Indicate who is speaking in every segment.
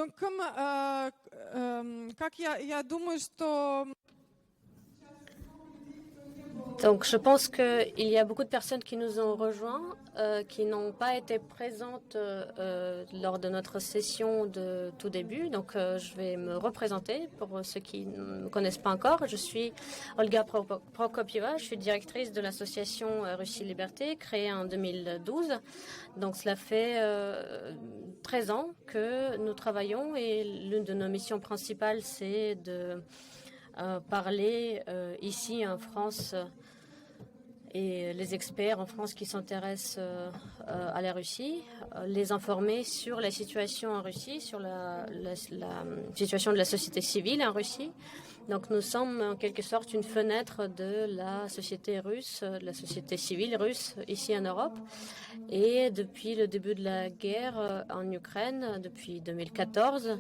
Speaker 1: Donc, как я думаю, что
Speaker 2: Donc, je pense qu'il y a beaucoup de personnes qui nous ont rejoints, qui n'ont pas été présentes lors de notre session de tout début. Donc, je vais me représenter pour ceux qui ne me connaissent pas encore. Je suis Olga Prokopieva, je suis directrice de l'association Russie Liberté, créée en 2012. Donc, cela fait 13 ans que nous travaillons et l'une de nos missions principales, c'est de parler ici en France et les experts en France qui s'intéressent à la Russie, les informer sur la situation en Russie, sur la situation de la société civile en Russie. Donc nous sommes en quelque sorte une fenêtre de la société russe, de la société civile russe ici en Europe. Et depuis le début de la guerre en Ukraine, depuis 2014,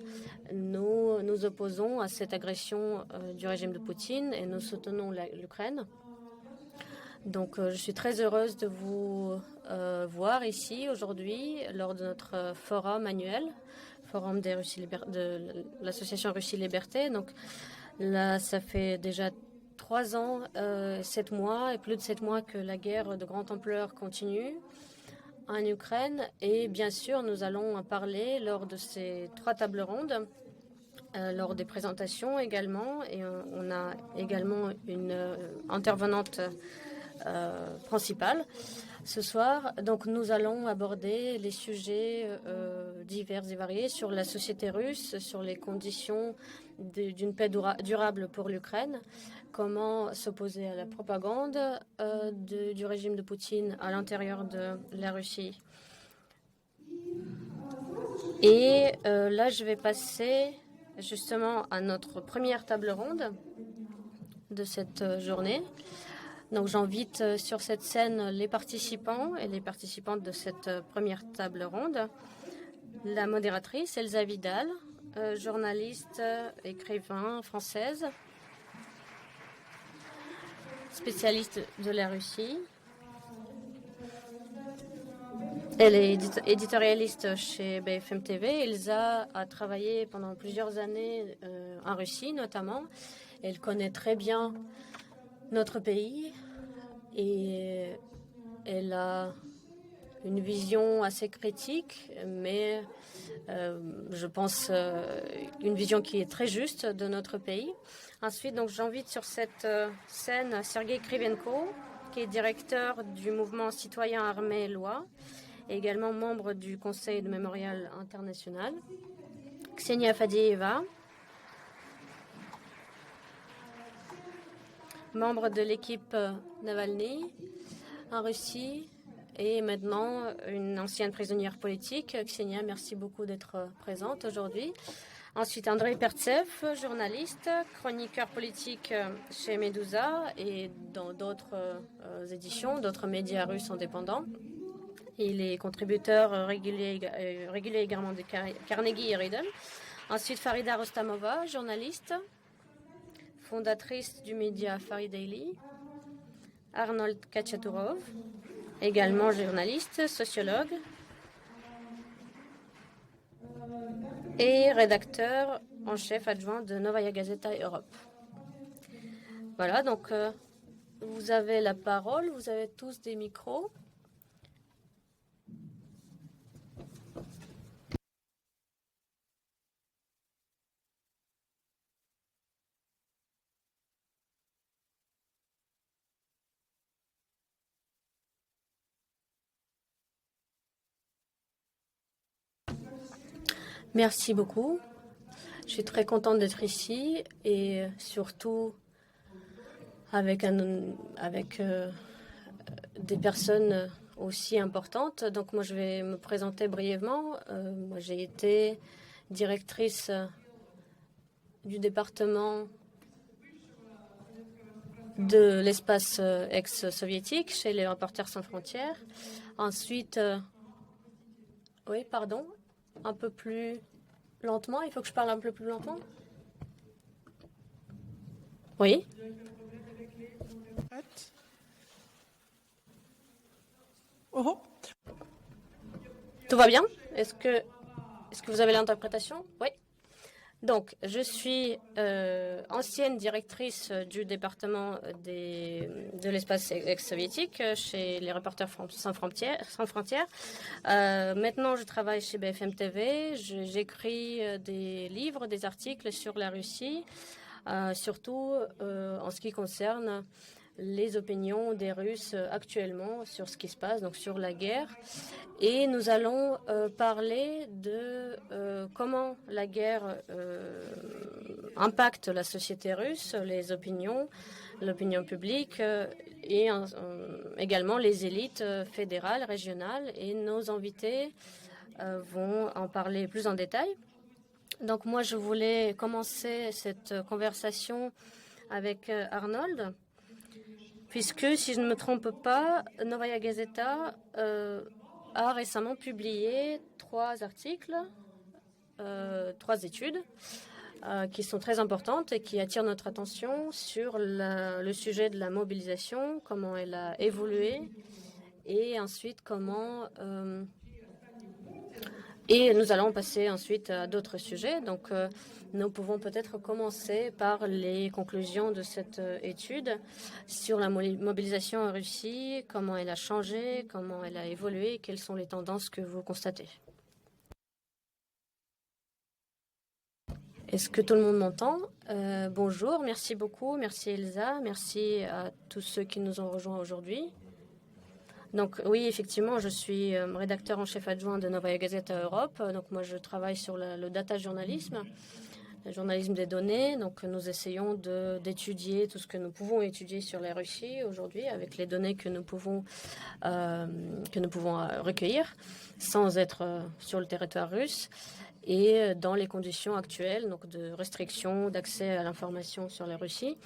Speaker 2: nous nous opposons à cette agression du régime de Poutine et nous soutenons l'Ukraine. Donc je suis très heureuse de vous voir ici aujourd'hui lors de notre forum annuel, forum de l'association Russie Liberté. Donc là, ça fait déjà 3 ans, 7 mois et plus de 7 mois que la guerre de grande ampleur continue en Ukraine. Et bien sûr, nous allons en parler lors de ces 3 tables rondes. Lors des présentations également, et on a également une intervenante principale ce soir. Donc nous allons aborder les sujets divers et variés sur la société russe, sur les conditions d'une paix durable pour l'Ukraine, comment s'opposer à la propagande du régime de Poutine à l'intérieur de la Russie. Et là, je vais passer justement à notre première table ronde de cette journée. Donc j'invite sur cette scène les participants et les participantes de cette première table ronde. La modératrice Elsa Vidal, journaliste, écrivain française, spécialiste de la Russie. Elle est éditorialiste chez BFM TV. Elsa a travaillé pendant plusieurs années en Russie notamment. Elle connaît très bien notre pays et elle a une vision assez critique, mais je pense une vision qui est très juste de notre pays. Ensuite, donc j'invite sur cette scène Sergei Krivenko, qui est directeur du mouvement citoyen Armée et Loi, et également membre du Conseil de Mémorial International. Ksenia Fadieva, membre de l'équipe Navalny en Russie et maintenant une ancienne prisonnière politique. Ksenia, merci beaucoup d'être présente aujourd'hui. Ensuite, Andrei Pertsev, journaliste, chroniqueur politique chez Medusa et dans d'autres éditions, d'autres médias russes indépendants. Il est contributeur régulier également de Carnegie et Riddle. Ensuite, Farida Rostamova, journaliste, fondatrice du média Fari Daily. Arnold Kachatourov, également journaliste, sociologue et rédacteur en chef adjoint de Novaya Gazeta Europe. Voilà, donc vous avez la parole, vous avez tous des micros. Merci beaucoup. Je suis très contente d'être ici et surtout avec des personnes aussi importantes. Donc moi, je vais me présenter brièvement. Moi, j'ai été directrice du département de l'espace ex-soviétique chez les Reporters sans frontières. Ensuite, oui, pardon, un peu plus lentement. Il faut que je parle un peu plus lentement. Oui. Tout va bien? Est-ce que Est-ce que vous avez l'interprétation? Oui. Donc, je suis ancienne directrice du département de l'espace ex-soviétique chez les Reporters sans frontières. Maintenant, je travaille chez BFM TV. J'écris des livres, des articles sur la Russie, surtout en ce qui concerne les opinions des Russes actuellement sur ce qui se passe, donc sur la guerre. Et nous allons parler de comment la guerre impacte la société russe, les opinions, l'opinion publique et également les élites fédérales, régionales. Et nos invités vont en parler plus en détail. Donc moi, je voulais commencer cette conversation avec Arnold, puisque, si je ne me trompe pas, Novaya Gazeta a récemment publié 3 articles, 3 études qui sont très importantes et qui attirent notre attention sur le sujet de la mobilisation, comment elle a évolué et ensuite comment... et nous allons passer ensuite à d'autres sujets. Donc, nous pouvons peut-être commencer par les conclusions de cette étude sur la mobilisation en Russie, comment elle a changé, comment elle a évolué, quelles sont les tendances que vous constatez. Est-ce que tout le monde m'entend? Bonjour, merci beaucoup, merci Elsa, merci à tous ceux qui nous ont rejoints aujourd'hui. Donc oui, effectivement, je suis rédacteur en chef adjoint de Novaya Gazeta Europe. Donc moi, je travaille sur le data journalisme, le journalisme des données. Donc nous essayons d'étudier tout ce que nous pouvons étudier sur la Russie aujourd'hui avec les données que nous pouvons recueillir sans être sur le territoire russe et dans les conditions actuelles, donc de restriction d'accès à l'information sur la Russie.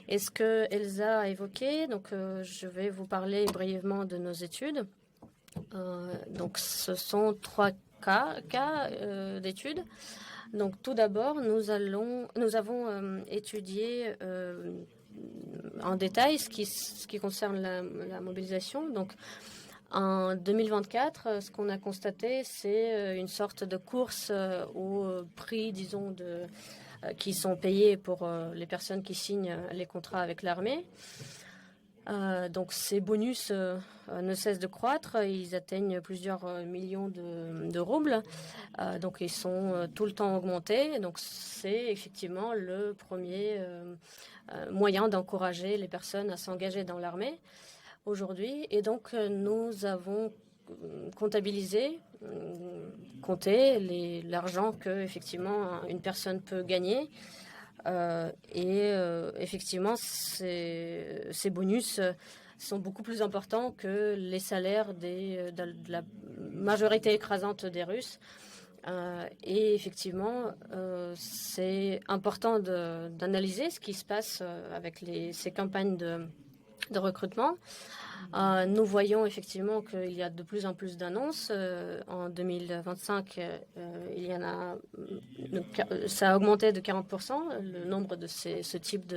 Speaker 2: Et ce que Elsa a évoqué, donc je vais vous parler brièvement de nos études. Donc ce sont 3 cas d'études. Donc tout d'abord, nous avons étudié en détail ce qui concerne la mobilisation. Donc en 2024, ce qu'on a constaté, c'est une sorte de course au prix, disons, qui sont payés pour les personnes qui signent les contrats avec l'armée. Donc ces bonus ne cessent de croître, ils atteignent plusieurs millions de roubles, donc ils sont tout le temps augmentés. Donc c'est effectivement le premier moyen d'encourager les personnes à s'engager dans l'armée aujourd'hui. Et donc nous avons compté l'argent que effectivement une personne peut gagner. Effectivement, ces bonus sont beaucoup plus importants que les salaires de la majorité écrasante des Russes. Et effectivement, c'est important d'analyser ce qui se passe avec ces campagnes de recrutement. Nous voyons effectivement qu'il y a de plus en plus d'annonces. En 2025, il y en a, ça a augmenté de 40%, le nombre de ce type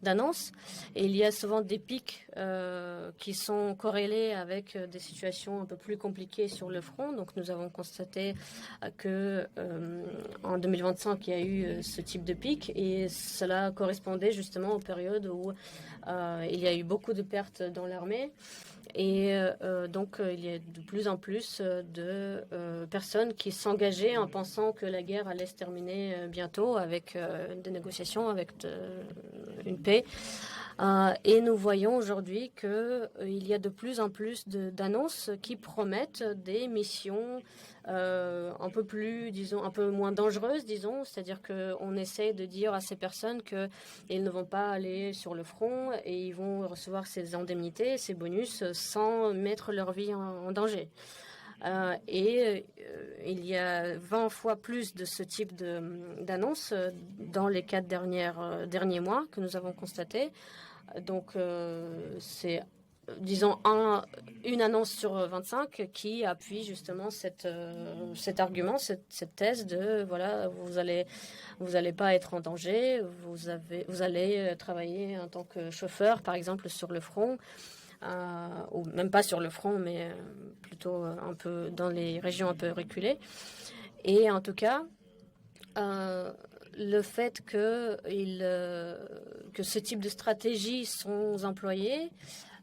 Speaker 2: d'annonces. Et il y a souvent des pics qui sont corrélés avec des situations un peu plus compliquées sur le front. Donc nous avons constaté que en 2025, il y a eu ce type de pic et cela correspondait justement aux périodes où il y a eu beaucoup de pertes dans l'armée. Et donc, il y a de plus en plus de personnes qui s'engageaient en pensant que la guerre allait se terminer bientôt avec des négociations, avec une paix. Et nous voyons aujourd'hui qu'il y a de plus en plus d'annonces qui promettent des missions un peu plus, disons, un peu moins dangereuses, disons. C'est-à-dire qu'on essaie de dire à ces personnes qu'ils ne vont pas aller sur le front et ils vont recevoir ces indemnités, ces bonus, sans mettre leur vie en danger. Il y a 20 fois plus de ce type d'annonces dans les 4 derniers mois que nous avons constatés. Donc, c'est, disons, une annonce sur 25 qui appuie justement cet argument, cette thèse de, voilà, vous allez pas être en danger, vous allez travailler en tant que chauffeur, par exemple, sur le front. Ou même pas sur le front, mais plutôt un peu dans les régions un peu reculées. Et en tout cas, le fait que ce type de stratégies sont employées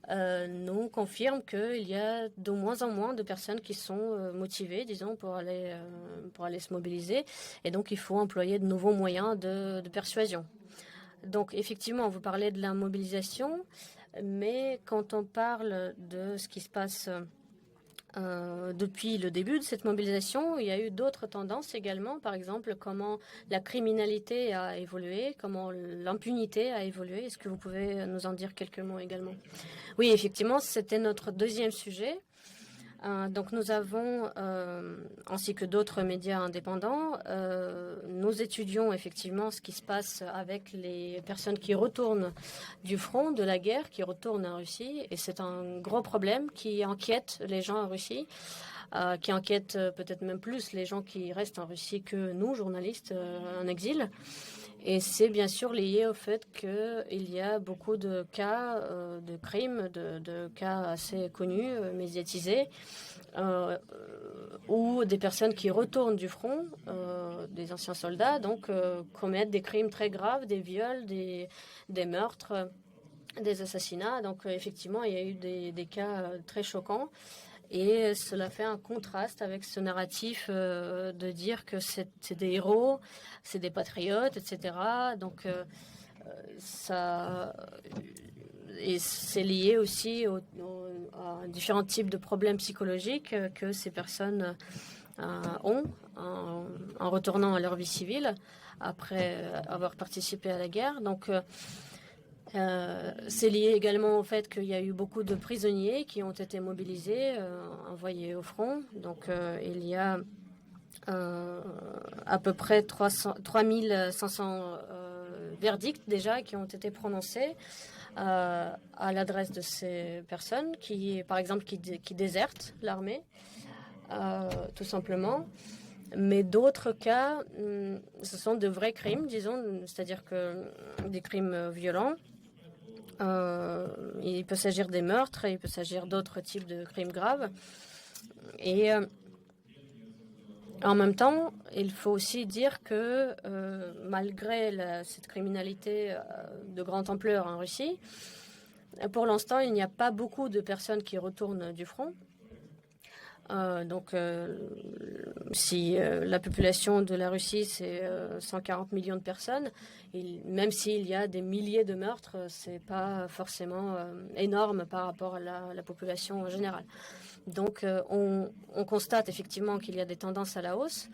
Speaker 2: nous confirme qu'il y a de moins en moins de personnes qui sont motivées, disons, pour aller se mobiliser. Et donc, il faut employer de nouveaux moyens de persuasion. Donc, effectivement, vous parlez de la mobilisation, mais quand on parle de ce qui se passe depuis le début de cette mobilisation, il y a eu d'autres tendances également, par exemple comment la criminalité a évolué, comment l'impunité a évolué. Est-ce que vous pouvez nous en dire quelques mots également? Oui, effectivement, c'était notre deuxième sujet. Donc nous avons, ainsi que d'autres médias indépendants, nous étudions effectivement ce qui se passe avec les personnes qui retournent du front de la guerre, qui retournent en Russie. Et c'est un gros problème qui inquiète les gens en Russie, qui inquiète peut-être même plus les gens qui restent en Russie que nous, journalistes en exil. Et c'est bien sûr lié au fait qu'il y a beaucoup de cas de crimes, de cas assez connus, médiatisés, où des personnes qui retournent du front, des anciens soldats, donc commettent des crimes très graves, des viols, des meurtres, des assassinats. Donc effectivement, il y a eu des cas très choquants. Et cela fait un contraste avec ce narratif de dire que c'est des héros, c'est des patriotes, etc. Donc et c'est lié aussi à différents types de problèmes psychologiques que ces personnes ont en retournant à leur vie civile après avoir participé à la guerre. Donc c'est lié également au fait qu'il y a eu beaucoup de prisonniers qui ont été mobilisés, envoyés au front. Donc il y a à peu près 3500 verdicts déjà qui ont été prononcés à l'adresse de ces personnes qui, par exemple, qui désertent l'armée, tout simplement. Mais d'autres cas, ce sont de vrais crimes, disons, c'est-à-dire que des crimes violents. Il peut s'agir des meurtres, il peut s'agir d'autres types de crimes graves. Et en même temps, il faut aussi dire que malgré cette criminalité de grande ampleur en Russie, pour l'instant, il n'y a pas beaucoup de personnes qui retournent du front. Donc, si la population de la Russie, c'est 140 millions de personnes, même s'il y a des milliers de meurtres, c'est pas forcément énorme par rapport à la population en général. Donc, on constate effectivement qu'il y a des tendances à la hausse,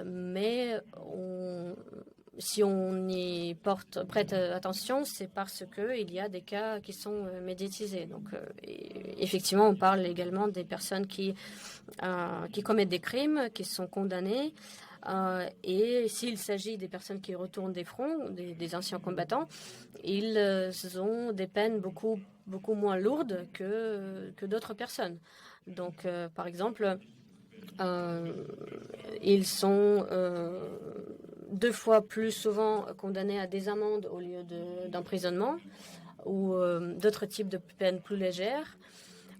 Speaker 2: mais si on y prête attention, c'est parce qu'il y a des cas qui sont médiatisés. Donc, effectivement, on parle également des personnes qui commettent des crimes, qui sont condamnées. Et s'il s'agit des personnes qui retournent des fronts, des anciens combattants, ils ont des peines beaucoup moins lourdes que d'autres personnes. Donc, par exemple, ils sont 2 fois plus souvent condamnés à des amendes au lieu d'emprisonnement ou d'autres types de peines plus légères.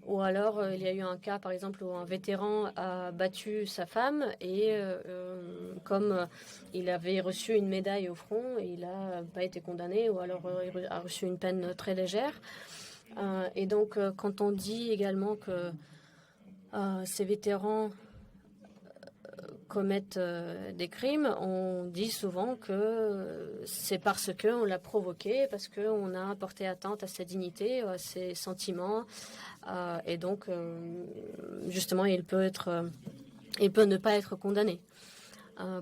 Speaker 2: Ou alors, il y a eu un cas, par exemple, où un vétéran a battu sa femme et comme il avait reçu une médaille au front, il n'a pas été condamné ou alors il a reçu une peine très légère. Et donc, quand on dit également que ces vétérans commettent des crimes, on dit souvent que c'est parce qu'on l'a provoqué, parce qu'on a porté atteinte à sa dignité, à ses sentiments. Et donc, justement, il peut ne pas être condamné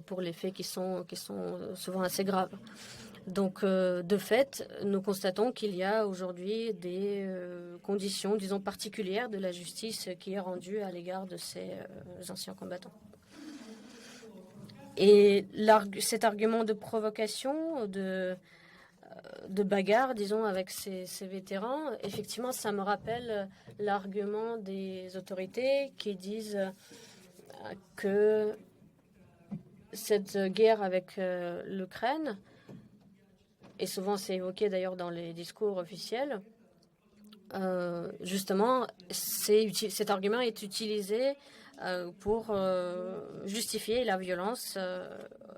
Speaker 2: pour les faits qui sont souvent assez graves. Donc, de fait, nous constatons qu'il y a aujourd'hui des conditions, disons, particulières de la justice qui est rendue à l'égard de ces anciens combattants. Et cet argument de provocation, de bagarre, disons, avec ces vétérans, effectivement, ça me rappelle l'argument des autorités qui disent que cette guerre avec l'Ukraine, et souvent c'est évoqué d'ailleurs dans les discours officiels, justement, cet argument est utilisé pour justifier la violence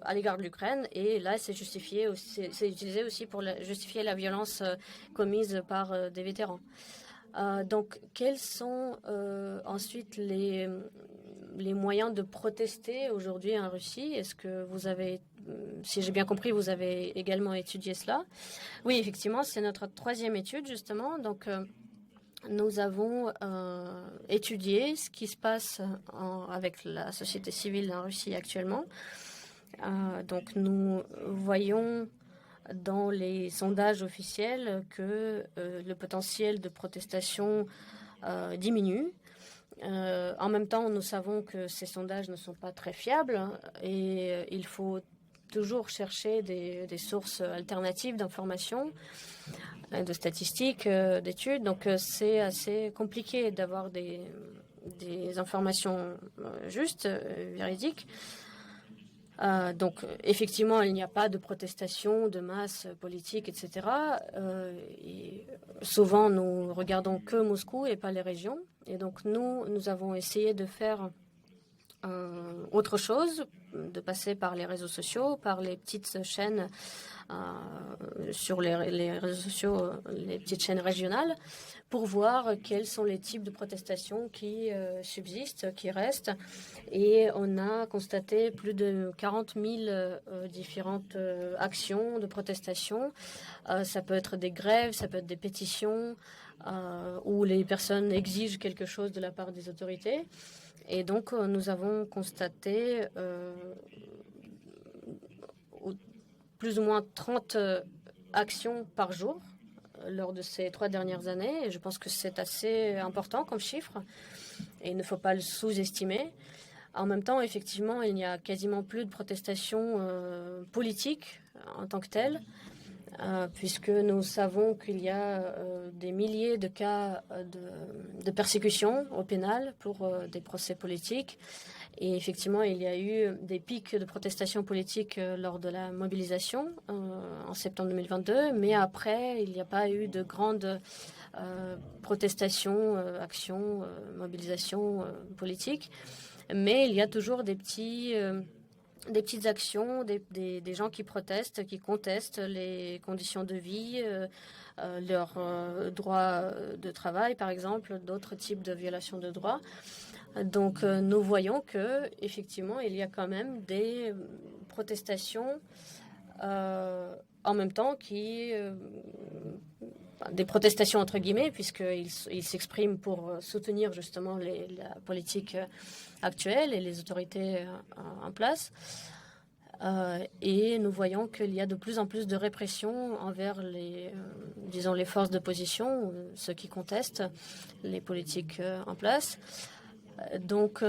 Speaker 2: à l'égard de l'Ukraine. Et là, c'est utilisé aussi pour justifier la violence commise par des vétérans. Donc, quels sont ensuite les moyens de protester aujourd'hui en Russie? Est-ce que vous avez, si j'ai bien compris, vous avez également étudié cela? Oui, effectivement, c'est notre troisième étude, justement. Donc, nous avons étudié ce qui se passe avec la société civile en Russie actuellement. Donc, nous voyons dans les sondages officiels que le potentiel de protestation diminue. En même temps, nous savons que ces sondages ne sont pas très fiables et il faut toujours chercher des sources alternatives d'informations, de statistiques, d'études. Donc, c'est assez compliqué d'avoir des informations justes, véridiques. Donc, effectivement, il n'y a pas de protestation de masse politique, etc. Et souvent, nous regardons que Moscou et pas les régions. Et donc, nous avons essayé de faire autre chose, de passer par les réseaux sociaux, par les petites chaînes sur les réseaux sociaux, les petites chaînes régionales, pour voir quels sont les types de protestations qui subsistent, qui restent. Et on a constaté plus de 40 000 différentes actions de protestation. Ça peut être des grèves, ça peut être des pétitions, où les personnes exigent quelque chose de la part des autorités. Et donc, nous avons constaté plus ou moins 30 actions par jour lors de ces 3 dernières années. Et je pense que c'est assez important comme chiffre et il ne faut pas le sous-estimer. En même temps, effectivement, il n'y a quasiment plus de protestations politiques en tant que telles, puisque nous savons qu'il y a des milliers de cas de persécution au pénal pour des procès politiques. Et effectivement, il y a eu des pics de protestation politique lors de la mobilisation en septembre 2022, mais après, il n'y a pas eu de grandes protestations, actions, mobilisations politiques. Mais il y a toujours des petites actions, des gens qui protestent, qui contestent les conditions de vie, leurs droits de travail, par exemple, d'autres types de violations de droits. Donc, nous voyons que effectivement, il y a quand même des protestations en même temps des protestations entre guillemets, puisqu'ils s'expriment pour soutenir justement la politique actuelle et les autorités en place. Et nous voyons qu'il y a de plus en plus de répression envers les forces d'opposition, ceux qui contestent les politiques en place. Donc,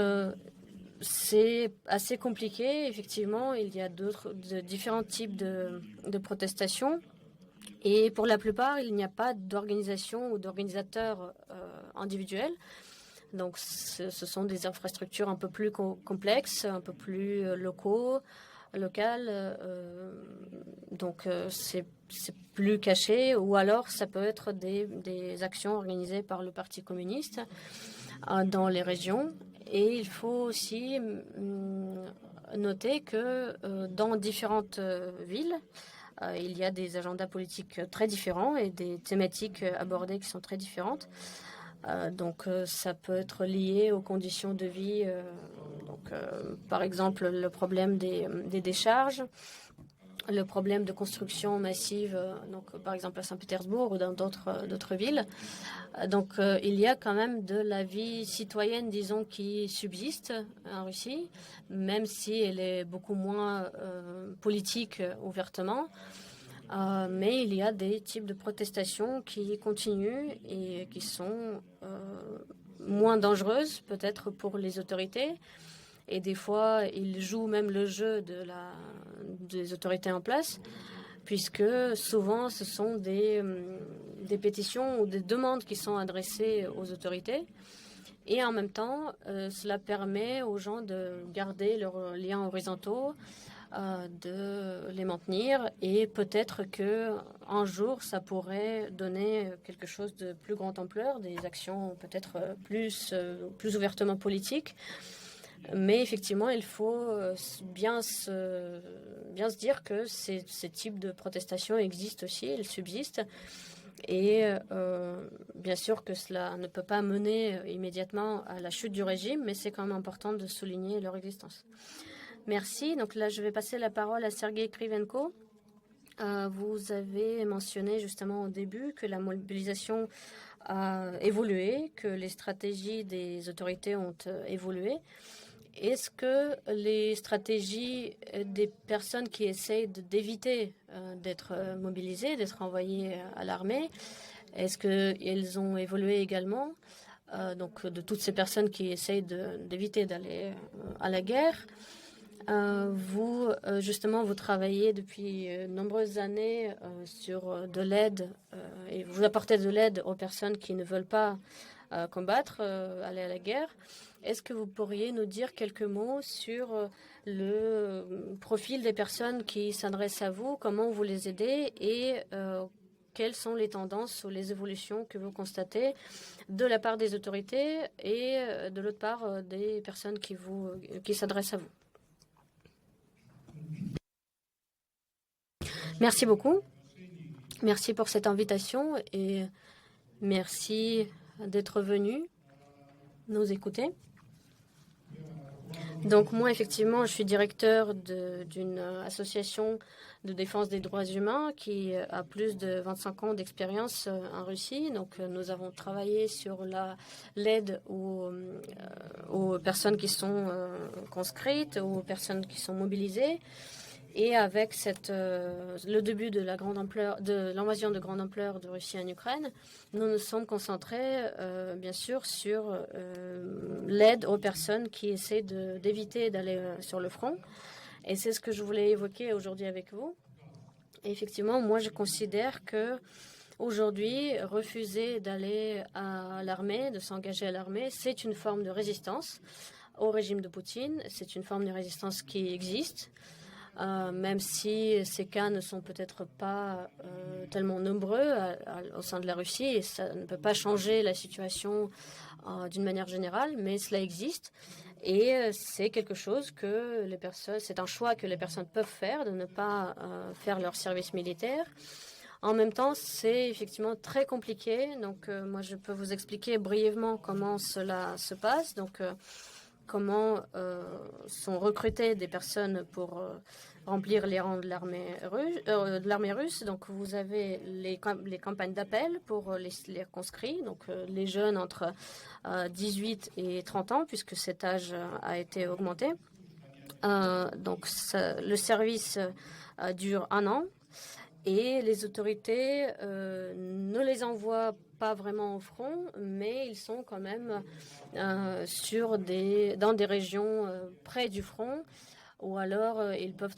Speaker 2: c'est assez compliqué. Effectivement, il y a différents types de protestations. Et pour la plupart, il n'y a pas d'organisation ou d'organisateurs individuels. Donc, ce sont des infrastructures un peu plus complexes, un peu plus locales. Donc, c'est plus caché. Ou alors, ça peut être des actions organisées par le Parti communiste dans les régions. Et il faut aussi noter que dans différentes villes, il y a des agendas politiques très différents et des thématiques abordées qui sont très différentes. Donc, ça peut être lié aux conditions de vie. Par exemple, le problème des décharges, le problème de construction massive, par exemple à Saint-Pétersbourg ou dans d'autres villes. Donc, il y a quand même de la vie citoyenne, disons, qui subsiste en Russie, même si elle est beaucoup moins politique ouvertement. Mais il y a des types de protestations qui continuent et qui sont moins dangereuses, peut-être pour les autorités. Et des fois, ils jouent même le jeu des autorités en place, puisque souvent, ce sont des pétitions ou des demandes qui sont adressées aux autorités. Et en même temps, cela permet aux gens de garder leurs liens horizontaux, de les maintenir. Et peut-être que un jour, ça pourrait donner quelque chose de plus grande ampleur, des actions peut-être plus ouvertement politiques. Mais effectivement, il faut bien se dire que ces types de protestations existent aussi, ils subsistent. Et bien sûr que cela ne peut pas mener immédiatement à la chute du régime, mais c'est quand même important de souligner leur existence. Merci. Donc là, je vais passer la parole à Sergei Krivenko. Vous avez mentionné justement au début que la mobilisation a évolué, que les stratégies des autorités ont évolué. Est-ce que les stratégies des personnes qui essayent d'éviter d'être mobilisées, d'être envoyées à l'armée, est-ce qu'elles ont évolué également? Donc de toutes ces personnes qui essayent d'éviter d'aller à la guerre. Vous, justement, vous travaillez depuis de nombreuses années sur de l'aide et vous apportez de l'aide aux personnes qui ne veulent pas combattre, aller à la guerre. Est-ce que vous pourriez nous dire quelques mots sur le profil des personnes qui s'adressent à vous, comment vous les aidez et quelles sont les tendances ou les évolutions que vous constatez de la part des autorités et de l'autre part des personnes qui s'adressent à vous? Merci beaucoup. Merci pour cette invitation et merci d'être venu nous écouter. Donc moi, effectivement, je suis directeur d'une association de défense des droits humains qui a plus de 25 ans d'expérience en Russie. Donc nous avons travaillé sur l'aide aux personnes qui sont conscrites, aux personnes qui sont mobilisées. Et avec le début de l'invasion de grande ampleur de Russie en Ukraine, nous nous sommes concentrés, bien sûr, sur l'aide aux personnes qui essaient d'éviter d'aller sur le front. Et c'est ce que je voulais évoquer aujourd'hui avec vous. Et effectivement, moi, je considère que aujourd'hui, refuser d'aller à l'armée, de s'engager à l'armée, c'est une forme de résistance au régime de Poutine. C'est une forme de résistance qui existe. Même si ces cas ne sont peut-être pas tellement nombreux au sein de la Russie, et ça ne peut pas changer la situation d'une manière générale, mais cela existe. Et c'est quelque chose que c'est un choix que les personnes peuvent faire, de ne pas faire leur service militaire. En même temps, c'est effectivement très compliqué. Donc, moi, je peux vous expliquer brièvement comment cela se passe. Donc, comment sont recrutées des personnes pour remplir les rangs de l'armée russe. Donc, vous avez les campagnes d'appel pour les conscrits, donc les jeunes entre 18 et 30 ans, puisque cet âge a été augmenté. Donc, le service dure 1 an. Et les autorités ne les envoient pas vraiment au front, mais ils sont quand même dans des régions près du front, ou alors ils peuvent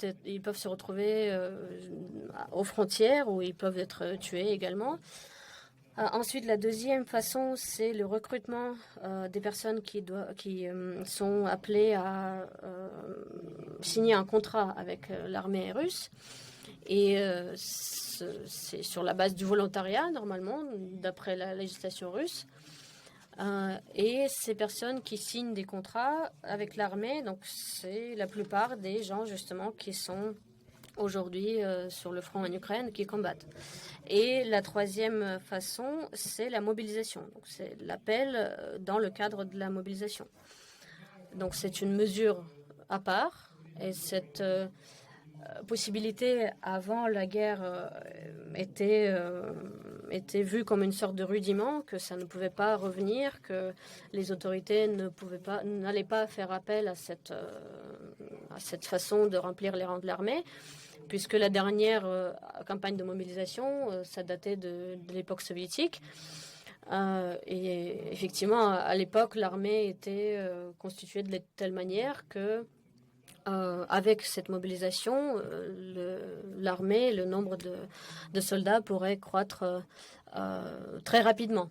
Speaker 2: se retrouver aux frontières, où ils peuvent être tués également. Ensuite, la deuxième façon, c'est le recrutement des personnes qui sont appelées à signer un contrat avec l'armée russe. Et c'est sur la base du volontariat, normalement, d'après la législation russe. Et ces personnes qui signent des contrats avec l'armée, donc c'est la plupart des gens, justement, qui sont aujourd'hui sur le front en Ukraine, qui combattent. Et la troisième façon, c'est la mobilisation. Donc c'est l'appel dans le cadre de la mobilisation. Donc c'est une mesure à part. Et cette possibilité avant la guerre était vue comme une sorte de rudiment, que ça ne pouvait pas revenir, que les autorités n'allaient pas faire appel à cette façon de remplir les rangs de l'armée, puisque la dernière campagne de mobilisation, ça datait de l'époque soviétique. Et effectivement, à l'époque, l'armée était constituée de telle manière que avec cette mobilisation, l'armée, le nombre de soldats pourrait croître très rapidement.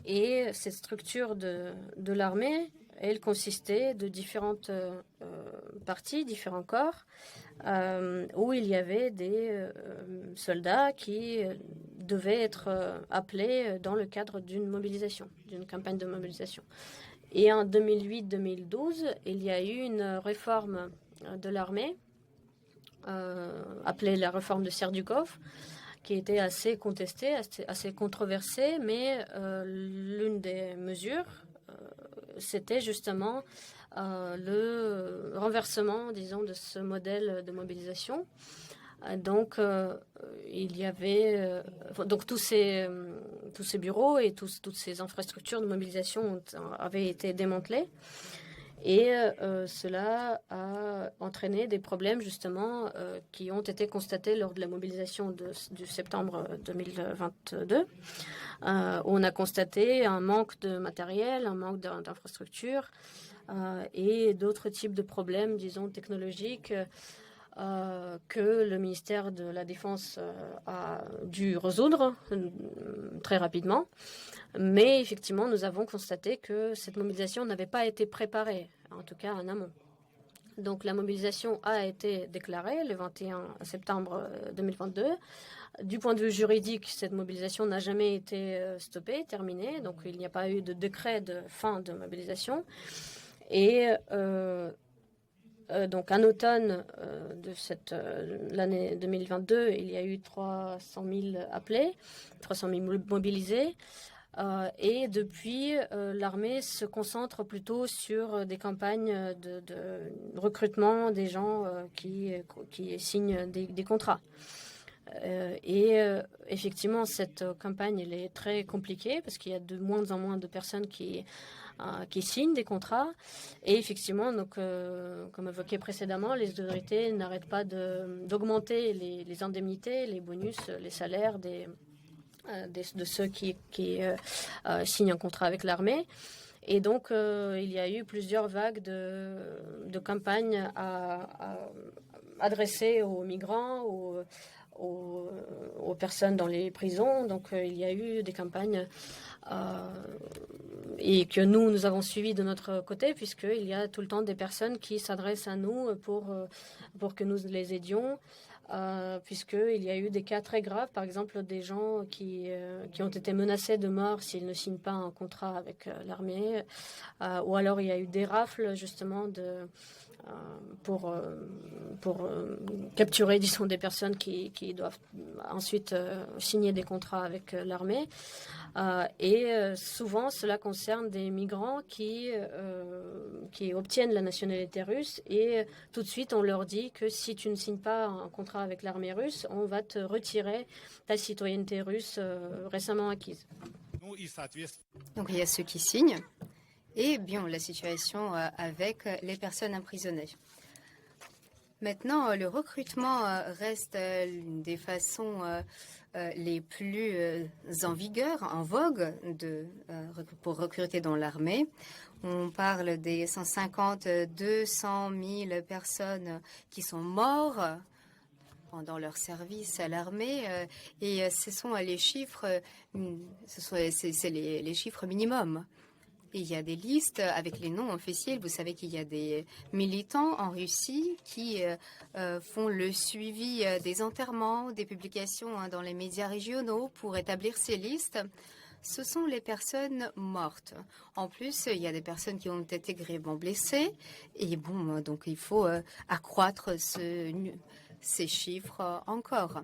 Speaker 2: Et cette structure de l'armée, elle consistait de différentes parties, différents corps, où il y avait des soldats qui devaient être appelés dans le cadre d'une mobilisation, d'une campagne de mobilisation. Et en 2008-2012, il y a eu une réforme de l'armée, appelée la réforme de Serdyukov, qui était assez contestée, assez controversée, mais l'une des mesures, c'était justement le renversement, disons, de ce modèle de mobilisation. Donc, il y avait donc tous ces bureaux et toutes ces infrastructures de mobilisation avaient été démantelées. Et cela a entraîné des problèmes justement qui ont été constatés lors de la mobilisation du septembre 2022. Où on a constaté un manque de matériel, un manque d'infrastructures et d'autres types de problèmes, disons, technologiques que le ministère de la Défense a dû résoudre très rapidement. Mais effectivement, nous avons constaté que cette mobilisation n'avait pas été préparée, en tout cas en amont. Donc la mobilisation a été déclarée le 21 septembre 2022. Du point de vue juridique, cette mobilisation n'a jamais été stoppée, terminée. Donc il n'y a pas eu de décret de fin de mobilisation. Et donc en automne de l'année 2022, il y a eu 300 000 appelés, 300 000 mobilisés. Et depuis, l'armée se concentre plutôt sur des campagnes de recrutement des gens qui signent des contrats. Effectivement, cette campagne elle est très compliquée parce qu'il y a de moins en moins de personnes qui signent des contrats. Et effectivement, donc, comme évoqué précédemment, les autorités n'arrêtent pas d'augmenter les indemnités, les bonus, les salaires de ceux qui signent un contrat avec l'armée. Et donc, il y a eu plusieurs vagues de campagnes adressées aux migrants, aux personnes dans les prisons. Donc, il y a eu des campagnes et que nous avons suivies de notre côté, puisqu'il y a tout le temps des personnes qui s'adressent à nous pour que nous les aidions. Puisqu'il y a eu des cas très graves, par exemple des gens qui ont été menacés de mort s'ils ne signent pas un contrat avec l'armée, ou alors il y a eu des rafles justement pour capturer, disons, des personnes qui doivent ensuite signer des contrats avec l'armée. Et souvent, cela concerne des migrants qui obtiennent la nationalité russe et tout de suite, on leur dit que si tu ne signes pas un contrat avec l'armée russe, on va te retirer ta citoyenneté russe récemment acquise.
Speaker 3: Donc, il y a ceux qui signent et bien la situation avec les personnes emprisonnées. Maintenant, le recrutement reste l'une des façons les plus en vigueur, en vogue pour recruter dans l'armée. On parle des 150-200 000 personnes qui sont mortes pendant leur service à l'armée et ce sont les chiffres, c'est les chiffres minimums. Et il y a des listes avec les noms officiels. Vous savez qu'il y a des militants en Russie qui font le suivi des enterrements, des publications dans les médias régionaux pour établir ces listes. Ce sont les personnes mortes. En plus, il y a des personnes qui ont été grièvement blessées. Et bon, donc il faut accroître ces chiffres encore.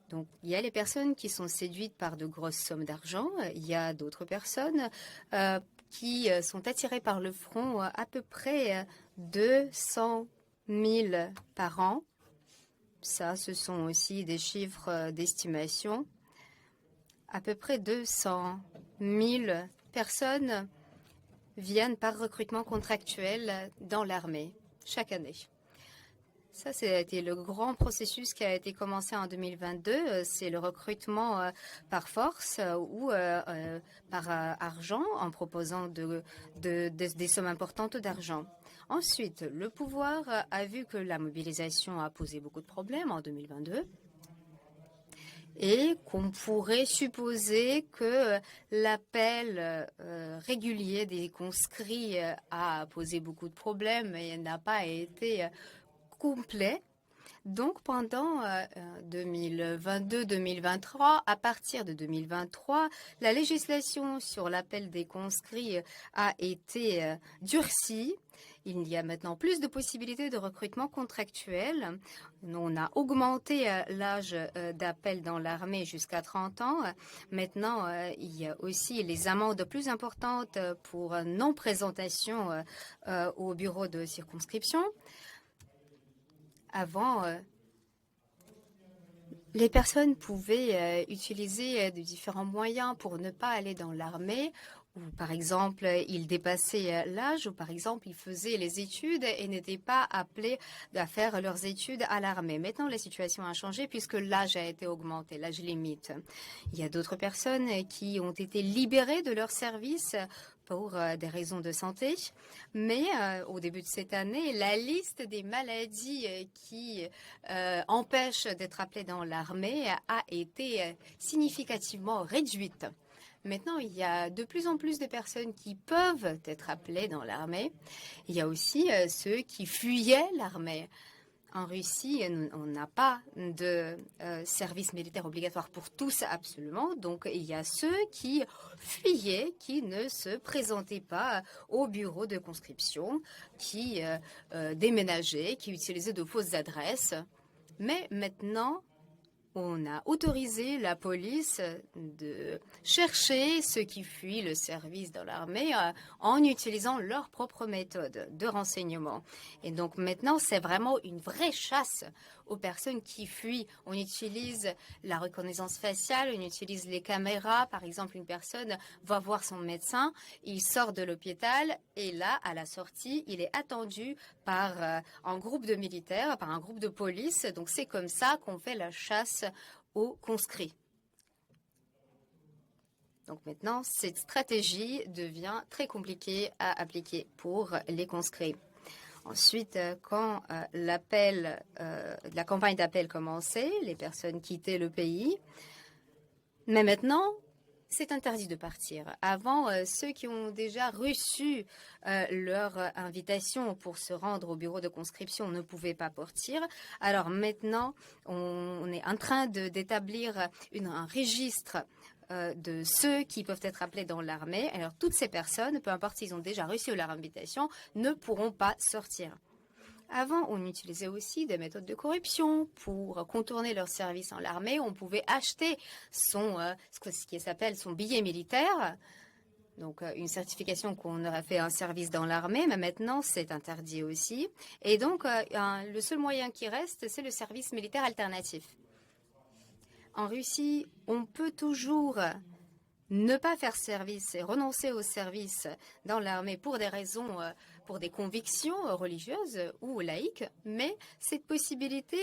Speaker 3: Donc, il y a les personnes qui sont séduites par de grosses sommes d'argent. Il y a d'autres personnes qui sont attirées par le front à peu près 200 000 par an. Ça, ce sont aussi des chiffres d'estimation. À peu près 200 000 personnes viennent par recrutement contractuel dans l'armée chaque année. Ça, c'était le grand processus qui a été commencé en 2022. C'est le recrutement par force ou par argent en proposant des sommes importantes d'argent. Ensuite, le pouvoir a vu que la mobilisation a posé beaucoup de problèmes en 2022 et qu'on pourrait supposer que l'appel régulier des conscrits a posé beaucoup de problèmes et n'a pas été complet. Donc, pendant 2022-2023, à partir de 2023, la législation sur l'appel des conscrits a été durcie. Il y a maintenant plus de possibilités de recrutement contractuel. On a augmenté l'âge d'appel dans l'armée jusqu'à 30 ans. Maintenant, il y a aussi les amendes plus importantes pour non-présentation au bureau de circonscription. Avant, les personnes pouvaient utiliser de différents moyens pour ne pas aller dans l'armée, ou par exemple, ils dépassaient l'âge, ou par exemple, ils faisaient les études et n'étaient pas appelés à faire leurs études à l'armée. Maintenant, la situation a changé puisque l'âge a été augmenté, l'âge limite. Il y a d'autres personnes qui ont été libérées de leur service pour des raisons de santé. Mais au début de cette année, la liste des maladies qui empêchent d'être appelées dans l'armée a été significativement réduite. Maintenant, il y a de plus en plus de personnes qui peuvent être appelées dans l'armée. Il y a aussi ceux qui fuyaient l'armée. En Russie, on n'a pas de service militaire obligatoire pour tous absolument. Donc, il y a ceux qui fuyaient, qui ne se présentaient pas au bureau de conscription, qui déménageaient, qui utilisaient de fausses adresses. Mais maintenant, on a autorisé la police de chercher ceux qui fuient le service dans l'armée en utilisant leur propre méthode de renseignement. Et donc maintenant, c'est vraiment une vraie chasse aux personnes qui fuient. On utilise la reconnaissance faciale, on utilise les caméras. Par exemple, une personne va voir son médecin, il sort de l'hôpital et là, à la sortie, il est attendu par un groupe de militaires, par un groupe de police. Donc c'est comme ça qu'on fait la chasse aux conscrits. Donc maintenant, cette stratégie devient très compliquée à appliquer pour les conscrits. Ensuite, quand la campagne d'appel commençait, les personnes quittaient le pays. Mais maintenant, c'est interdit de partir. Avant, ceux qui ont déjà reçu leur invitation pour se rendre au bureau de conscription ne pouvaient pas partir. Alors maintenant, on est en train d'établir un registre de ceux qui peuvent être appelés dans l'armée. Alors toutes ces personnes, peu importe s'ils ont déjà reçu leur invitation, ne pourront pas sortir. Avant, on utilisait aussi des méthodes de corruption pour contourner leur service en l'armée. On pouvait acheter ce qui s'appelle son billet militaire, donc une certification qu'on aurait fait un service dans l'armée, mais maintenant c'est interdit aussi. Et donc, le seul moyen qui reste, c'est le service militaire alternatif. En Russie, on peut toujours ne pas faire service et renoncer au service dans l'armée pour des raisons, pour des convictions religieuses ou laïques, mais cette possibilité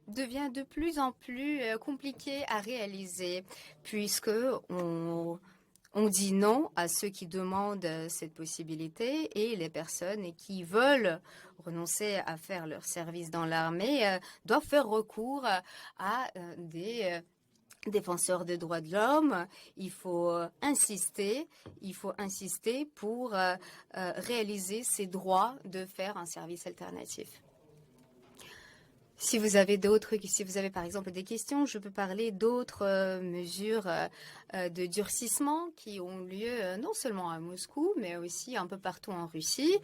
Speaker 3: devient de plus en plus compliquée à réaliser puisque on dit non à ceux qui demandent cette possibilité et les personnes qui veulent renoncer à faire leur service dans l'armée doivent faire recours à des défenseurs des droits de l'homme. Il faut insister pour réaliser ces droits de faire un service alternatif. Si vous avez par exemple des questions, je peux parler d'autres mesures de durcissement qui ont lieu non seulement à Moscou, mais aussi un peu partout en Russie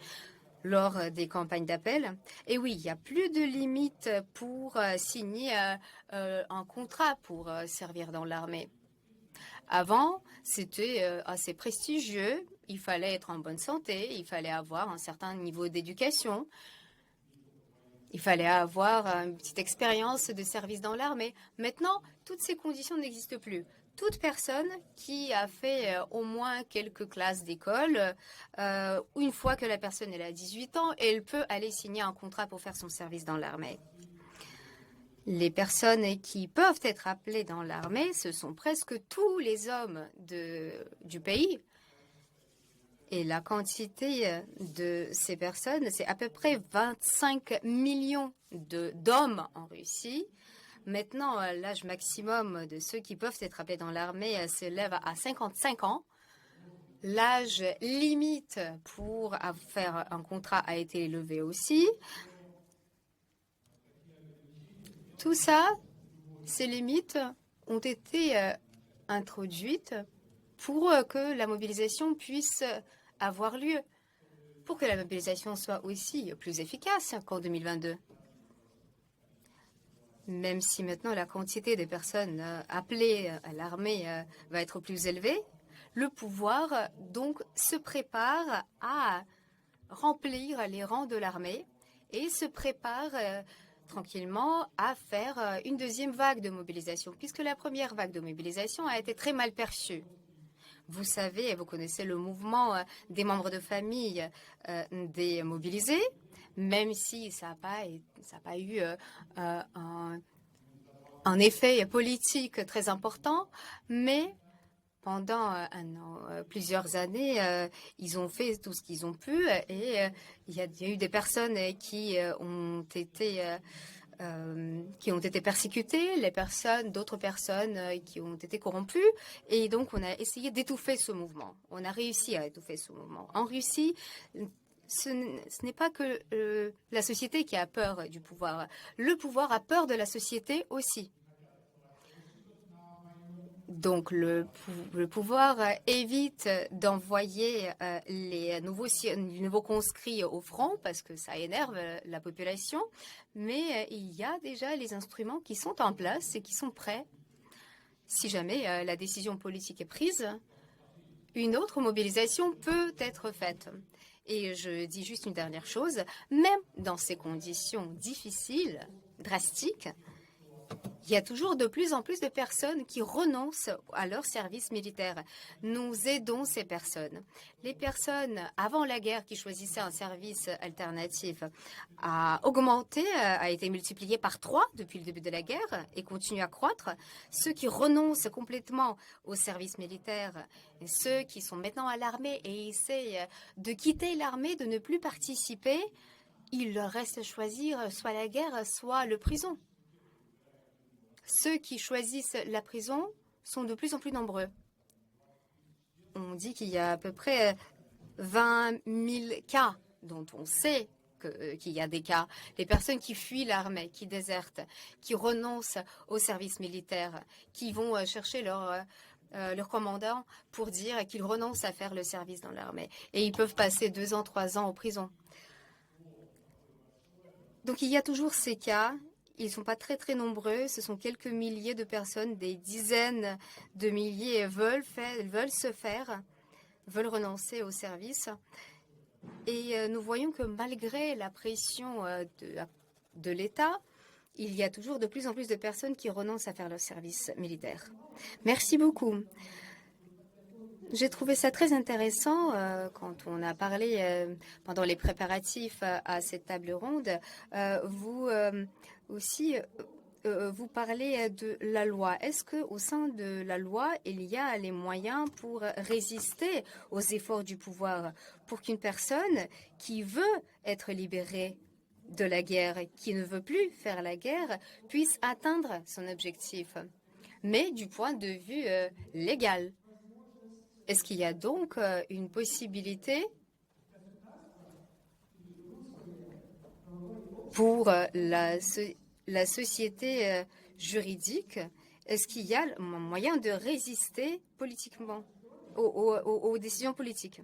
Speaker 3: lors des campagnes d'appel. Et oui, il n'y a plus de limite pour signer un contrat pour servir dans l'armée. Avant, c'était assez prestigieux, il fallait être en bonne santé, il fallait avoir un certain niveau d'éducation. Il fallait avoir une petite expérience de service dans l'armée. Maintenant, toutes ces conditions n'existent plus. Toute personne qui a fait au moins quelques classes d'école, une fois que la personne elle a 18 ans, elle peut aller signer un contrat pour faire son service dans l'armée. Les personnes qui peuvent être appelées dans l'armée, ce sont presque tous les hommes du pays. Et la quantité de ces personnes, c'est à peu près 25 millions d'hommes en Russie. Maintenant, l'âge maximum de ceux qui peuvent être appelés dans l'armée s'élève à 55 ans. L'âge limite pour faire un contrat a été élevé aussi. Tout ça, ces limites ont été introduites pour que la mobilisation puisse avoir lieu, pour que la mobilisation soit aussi plus efficace qu'en 2022. Même si maintenant la quantité de personnes appelées à l'armée va être plus élevée, le pouvoir donc se prépare à remplir les rangs de l'armée et se prépare tranquillement à faire une deuxième vague de mobilisation, puisque la première vague de mobilisation a été très mal perçue. Vous savez, vous connaissez le mouvement des membres de famille des mobilisés, même si ça n'a pas eu un effet politique très important, mais pendant plusieurs années, ils ont fait tout ce qu'ils ont pu et il y a eu des personnes qui ont été persécutées, d'autres personnes qui ont été corrompues. Et donc, on a essayé d'étouffer ce mouvement. On a réussi à étouffer ce mouvement. En Russie, ce n'est pas que la société qui a peur du pouvoir. Le pouvoir a peur de la société aussi. Donc, le pouvoir évite d'envoyer les nouveaux conscrits au front parce que ça énerve la population. Mais il y a déjà les instruments qui sont en place et qui sont prêts. Si jamais la décision politique est prise, une autre mobilisation peut être faite. Et je dis juste une dernière chose, même dans ces conditions difficiles, drastiques, il y a toujours de plus en plus de personnes qui renoncent à leur service militaire. Nous aidons ces personnes. Les personnes avant la guerre qui choisissaient un service alternatif a augmenté, a été multiplié par 3 depuis le début de la guerre et continue à croître. Ceux qui renoncent complètement au service militaire, et ceux qui sont maintenant à l'armée et essaient de quitter l'armée, de ne plus participer, il leur reste à choisir soit la guerre, soit le prison. Ceux qui choisissent la prison sont de plus en plus nombreux. On dit qu'il y a à peu près 20 000 cas dont on sait qu'il y a des cas. Les personnes qui fuient l'armée, qui désertent, qui renoncent au service militaire, qui vont chercher leur commandant pour dire qu'ils renoncent à faire le service dans l'armée. Et ils peuvent passer 2 ans, 3 ans en prison. Donc il y a toujours ces cas. Ils ne sont pas très très nombreux, ce sont quelques milliers de personnes, des dizaines de milliers veulent renoncer au service. Et nous voyons que malgré la pression de l'État, il y a toujours de plus en plus de personnes qui renoncent à faire leur service militaire. Merci beaucoup. J'ai trouvé ça très intéressant quand on a parlé pendant les préparatifs à cette table ronde. Vous parlez de la loi. Est-ce qu'au sein de la loi, il y a les moyens pour résister aux efforts du pouvoir, pour qu'une personne qui veut être libérée de la guerre, qui ne veut plus faire la guerre, puisse atteindre son objectif, mais du point de vue légal? Est-ce qu'il y a donc une possibilité pour la société juridique? Est-ce qu'il y a un moyen de résister politiquement aux décisions politiques?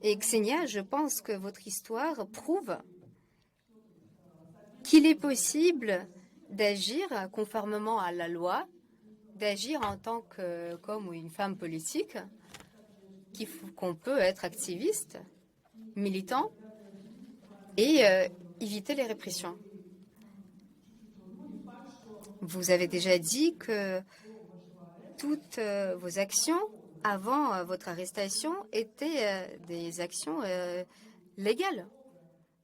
Speaker 3: Et Ksenia, je pense que votre histoire prouve qu'il est possible d'agir conformément à la loi, d'agir en tant qu'homme ou une femme politique, qu'on peut être activiste, militant et éviter les répressions. Vous avez déjà dit que toutes vos actions avant votre arrestation étaient des actions légales.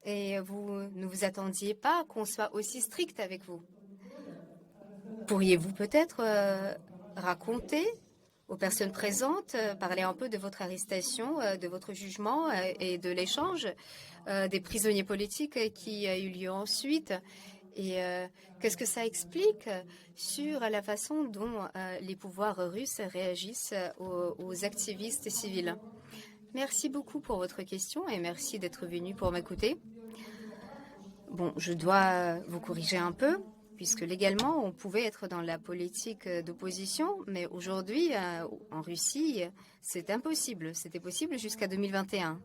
Speaker 3: Et vous ne vous attendiez pas qu'on soit aussi strict avec vous. Pourriez-vous peut-être raconter aux personnes présentes, parler un peu de votre arrestation, de votre jugement et de l'échange des prisonniers politiques qui a eu lieu ensuite? Et qu'est-ce que ça explique sur la façon dont les pouvoirs russes réagissent aux activistes civils? Merci beaucoup pour votre question et merci d'être venu pour m'écouter. Bon, je dois vous corriger un peu, puisque légalement, on pouvait être dans la politique d'opposition, mais aujourd'hui, en Russie, c'est impossible. C'était possible jusqu'à 2021.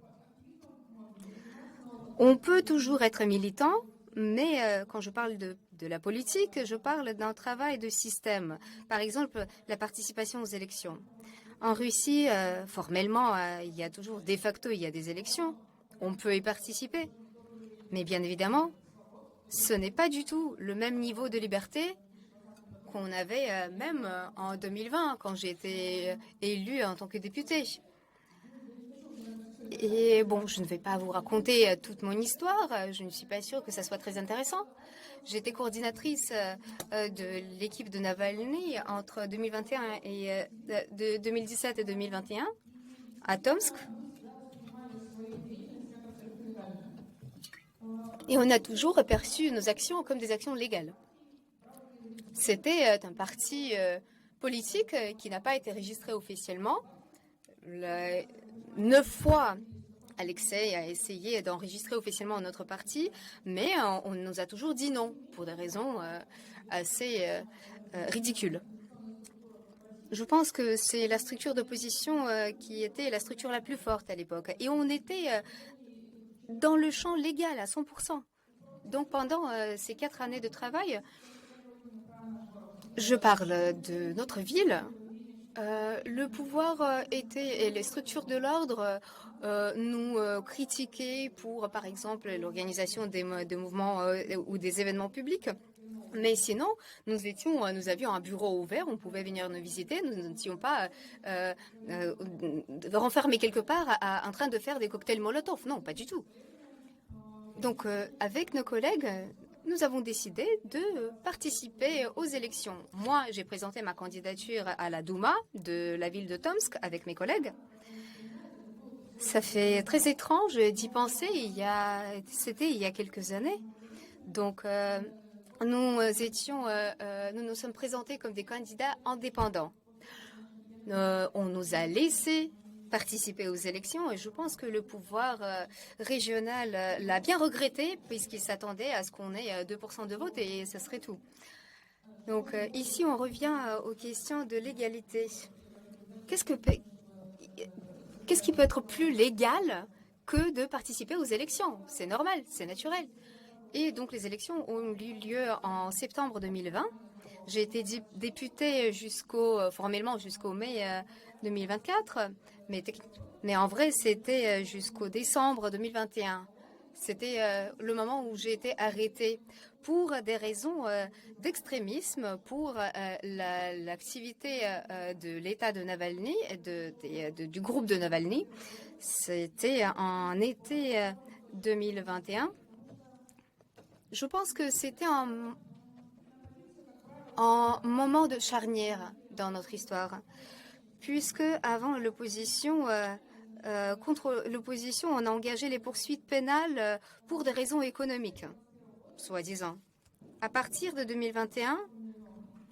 Speaker 3: On peut toujours être militant, mais quand je parle de la politique, je parle d'un travail de système. Par exemple, la participation aux élections. En Russie, formellement, il y a toujours, de facto, il y a des élections. On peut y participer. Mais bien évidemment, ce n'est pas du tout le même niveau de liberté qu'on avait même en 2020, quand j'ai été élue en tant que députée. Et bon, je ne vais pas vous raconter toute mon histoire, je ne suis pas sûre que ça soit très intéressant. J'étais coordinatrice de l'équipe de Navalny entre 2021 et de 2017 et 2021 à Tomsk. Et on a toujours perçu nos actions comme des actions légales. C'était un parti politique qui n'a pas été registré officiellement. 9 fois, Alexei a essayé d'enregistrer officiellement notre parti, mais on nous a toujours dit non, pour des raisons assez ridicules. Je pense que c'est la structure d'opposition qui était la structure la plus forte à l'époque. Et on était dans le champ légal à 100%. Donc pendant ces 4 années de travail, je parle de notre ville. Le pouvoir et les structures de l'ordre nous critiquaient pour, par exemple, l'organisation des mouvements ou des événements publics. Mais sinon, nous avions un bureau ouvert, on pouvait venir nous visiter, nous n'étions pas renfermés quelque part en train de faire des cocktails Molotov. Non, pas du tout. Donc, avec nos collègues, nous avons décidé de participer aux élections. Moi, j'ai présenté ma candidature à la Douma de la ville de Tomsk avec mes collègues. Ça fait très étrange d'y penser, c'était il y a quelques années. Donc, nous nous sommes présentés comme des candidats indépendants. On nous a laissé participer aux élections et je pense que le pouvoir régional l'a bien regretté puisqu'il s'attendait à ce qu'on ait 2% de vote et ça serait tout. Donc ici, on revient aux questions de légalité. Qu'est-ce qui peut être plus légal que de participer aux élections? C'est normal, c'est naturel. Et donc les élections ont eu lieu en septembre 2020. J'ai été députée formellement jusqu'au mai 2024, mais en vrai, c'était jusqu'au décembre 2021. C'était le moment où j'ai été arrêtée pour des raisons d'extrémisme, pour l'activité de l'État de Navalny, du groupe de Navalny. C'était en été 2021. Je pense que c'était un moment de charnière dans notre histoire, puisque avant l'opposition, contre l'opposition, on a engagé les poursuites pénales pour des raisons économiques, soi-disant. À partir de 2021,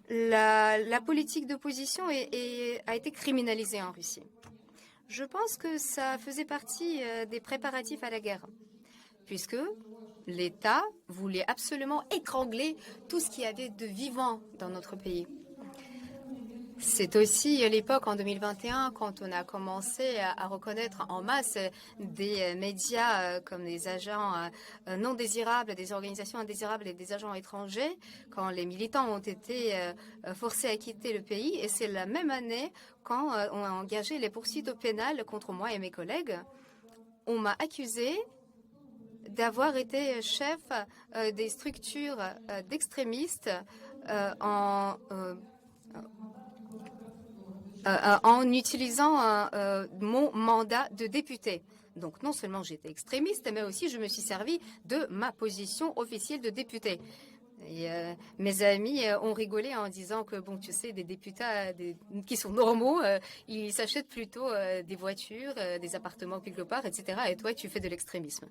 Speaker 3: la politique d'opposition a été criminalisée en Russie. Je pense que ça faisait partie des préparatifs à la guerre, puisque l'État voulait absolument étrangler tout ce qu'il y avait de vivant dans notre pays. C'est aussi l'époque en 2021 quand on a commencé à reconnaître en masse des médias comme des agents non désirables, des organisations indésirables et des agents étrangers, quand les militants ont été forcés à quitter le pays. Et c'est la même année quand on a engagé les poursuites au pénal contre moi et mes collègues. On m'a accusé d'avoir été chef des structures d'extrémistes en utilisant mon mandat de député. Donc non seulement j'étais extrémiste, mais aussi je me suis servi de ma position officielle de député. Et mes amis ont rigolé en disant que, bon, tu sais, des députés qui sont normaux, ils s'achètent plutôt des voitures, des appartements quelque part, etc. Et toi, tu fais de l'extrémisme.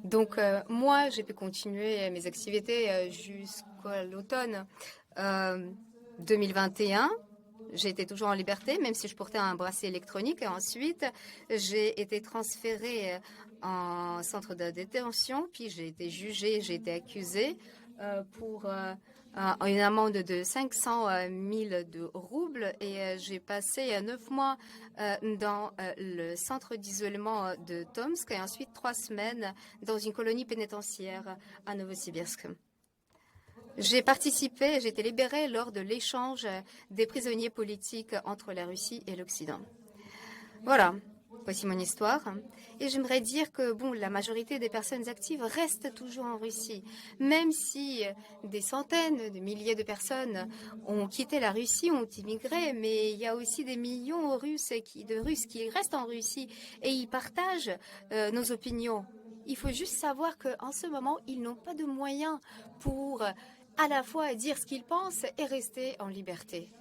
Speaker 3: Donc, moi, j'ai pu continuer mes activités jusqu'à l'automne 2021. J'étais toujours en liberté, même si je portais un bracelet électronique. Et ensuite, j'ai été transférée en centre de détention, puis j'ai été jugée, j'ai été accusée pour une amende de 500 000 de roubles et j'ai passé 9 mois dans le centre d'isolement de Tomsk et ensuite 3 semaines dans une colonie pénitentiaire à Novosibirsk. J'ai participé, j'ai été libérée lors de l'échange des prisonniers politiques entre la Russie et l'Occident. Voilà, voici mon histoire. Et j'aimerais dire que la majorité des personnes actives restent toujours en Russie. Même si des centaines de milliers de personnes ont quitté la Russie, ont immigré, mais il y a aussi des millions de Russes qui restent en Russie et ils partagent nos opinions. Il faut juste savoir qu'en ce moment, ils n'ont pas de moyens pour à la fois dire ce qu'ils pensent et rester en liberté.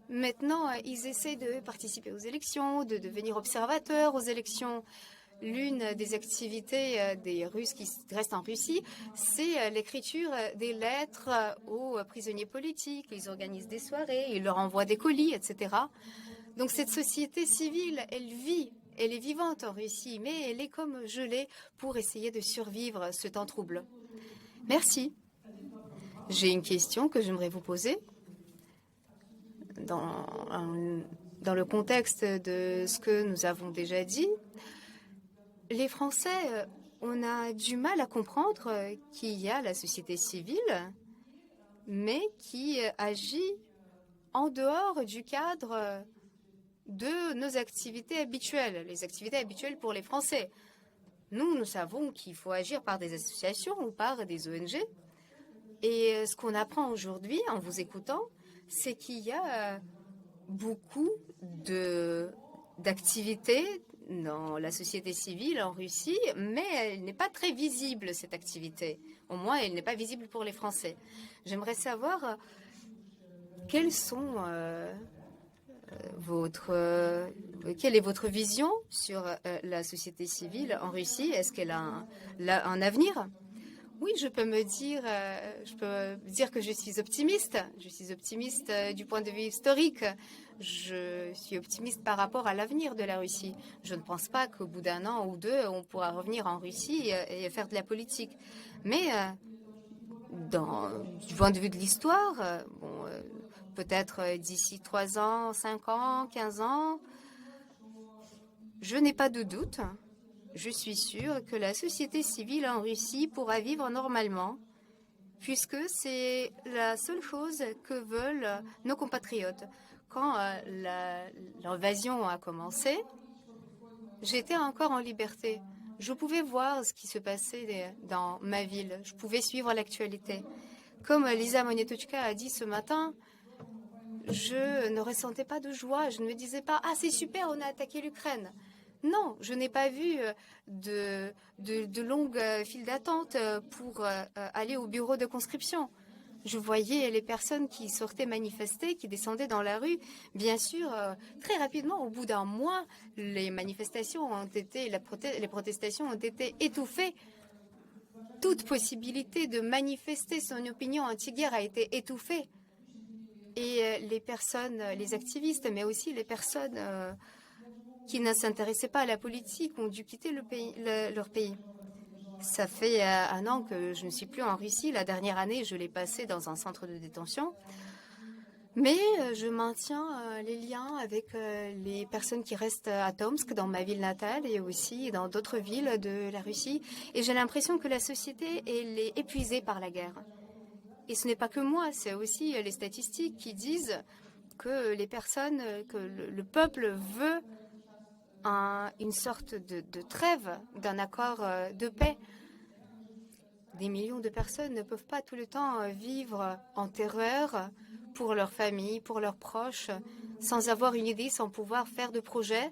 Speaker 3: Maintenant, ils essaient de participer aux élections, de devenir observateurs aux élections. L'une des activités des Russes qui restent en Russie, c'est l'écriture des lettres aux prisonniers politiques. Ils organisent des soirées, ils leur envoient des colis, etc. Donc cette société civile, elle est vivante en Russie, mais elle est comme gelée pour essayer de survivre ce temps trouble. Merci. J'ai une question que j'aimerais vous poser. Dans le contexte de ce que nous avons déjà dit, les Français, on a du mal à comprendre qu'il y a la société civile, mais qui agit en dehors du cadre de nos activités habituelles, les activités habituelles pour les Français. Nous savons qu'il faut agir par des associations ou par des ONG. Et ce qu'on apprend aujourd'hui en vous écoutant, c'est qu'il y a beaucoup d'activités dans la société civile en Russie, mais elle n'est pas très visible, cette activité. Au moins, elle n'est pas visible pour les Français. J'aimerais savoir quelle est votre vision sur la société civile en Russie? Est-ce qu'elle a un avenir? Oui, je peux dire que je suis optimiste. Je suis optimiste du point de vue historique. Je suis optimiste par rapport à l'avenir de la Russie. Je ne pense pas qu'au bout d'un an ou deux, on pourra revenir en Russie et faire de la politique. Mais du point de vue de l'histoire, peut-être d'ici 3 ans, 5 ans, 15 ans, je n'ai pas de doute. Je suis sûre que la société civile en Russie pourra vivre normalement, puisque c'est la seule chose que veulent nos compatriotes. Quand l'invasion a commencé, j'étais encore en liberté. Je pouvais voir ce qui se passait dans ma ville. Je pouvais suivre l'actualité. Comme Lisa Monetouchka a dit ce matin, je ne ressentais pas de joie. Je ne me disais pas « Ah, c'est super, on a attaqué l'Ukraine ». Non, je n'ai pas vu de longues files d'attente pour aller au bureau de conscription. Je voyais les personnes qui sortaient manifester, qui descendaient dans la rue. Bien sûr, très rapidement, au bout d'un mois, les protestations ont été étouffées. Toute possibilité de manifester son opinion anti-guerre a été étouffée. Et les activistes, mais aussi les personnes qui ne s'intéressaient pas à la politique ont dû quitter leur pays. Ça fait 1 an que je ne suis plus en Russie. La dernière année, je l'ai passée dans un centre de détention. Mais je maintiens les liens avec les personnes qui restent à Tomsk, dans ma ville natale, et aussi dans d'autres villes de la Russie. Et j'ai l'impression que la société elle est épuisée par la guerre. Et ce n'est pas que moi, c'est aussi les statistiques qui disent que le peuple veut une sorte de trêve, d'un accord de paix. Des millions de personnes ne peuvent pas tout le temps vivre en terreur pour leur famille, pour leurs proches, sans avoir une idée, sans pouvoir faire de projet.